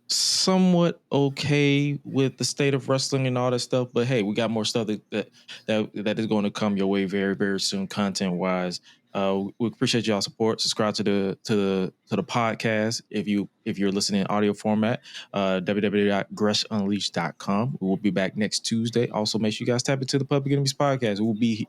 B: somewhat okay with the state of wrestling and all that stuff, but hey, we got more stuff that is going to come your way very, very soon, content wise. We appreciate y'all support. Subscribe to the podcast if you're listening in audio format. www.gressunleashed.com. We will be back next Tuesday. Also, make sure you guys tap into the Public Enemies podcast. We will be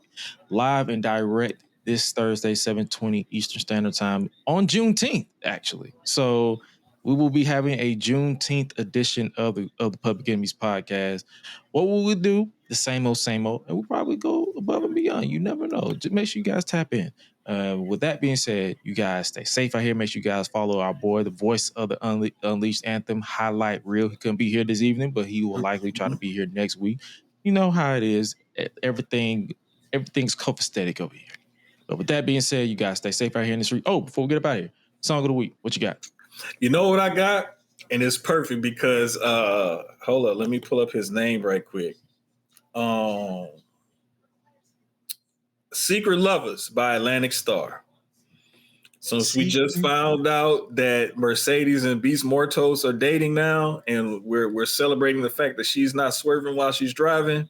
B: live and direct this Thursday, 7:20 Eastern Standard Time on Juneteenth, actually. So we will be having a Juneteenth edition of the Public Enemies podcast. What will we do? The same old, and we'll probably go above and beyond. You never know. Just make sure you guys tap in. With that being said, you guys stay safe out here. Make sure you guys follow our boy, the voice of the Unleashed Anthem, Highlight Reel. He couldn't be here this evening, but he will likely try to be here next week. You know how it is. Everything's copacetic over here. But with that being said, you guys stay safe out here in the street. Oh, before we get up out of here, song of the week. What you got?
C: You know what I got? And it's perfect because hold up, let me pull up his name right quick. Secret Lovers by Atlantic Star. Since we just found out that Mercedes and Beast Mortos are dating now, and we're celebrating the fact that she's not swerving while she's driving,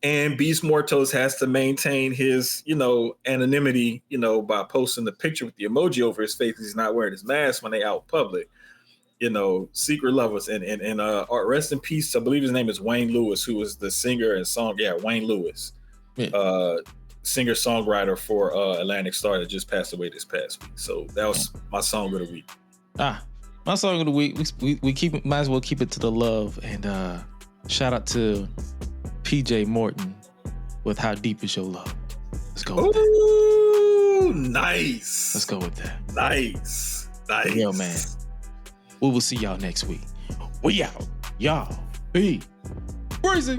C: and Beast Mortos has to maintain his, anonymity, by posting the picture with the emoji over his face. He's not wearing his mask when they out in public. Secret Lovers and rest in peace. I believe his name is Wayne Lewis, who was the singer and song. Yeah, Wayne Lewis, singer songwriter for Atlantic Star that just passed away this past week. So that was my song of the week.
B: My song of the week. We keep it. Might as well keep it to the love and shout out to PJ Morton with How Deep Is Your Love. Let's go with that.
C: Ooh, nice.
B: Let's go with that.
C: Nice.
B: Yo, man. We will see y'all next week. We out. Y'all be crazy.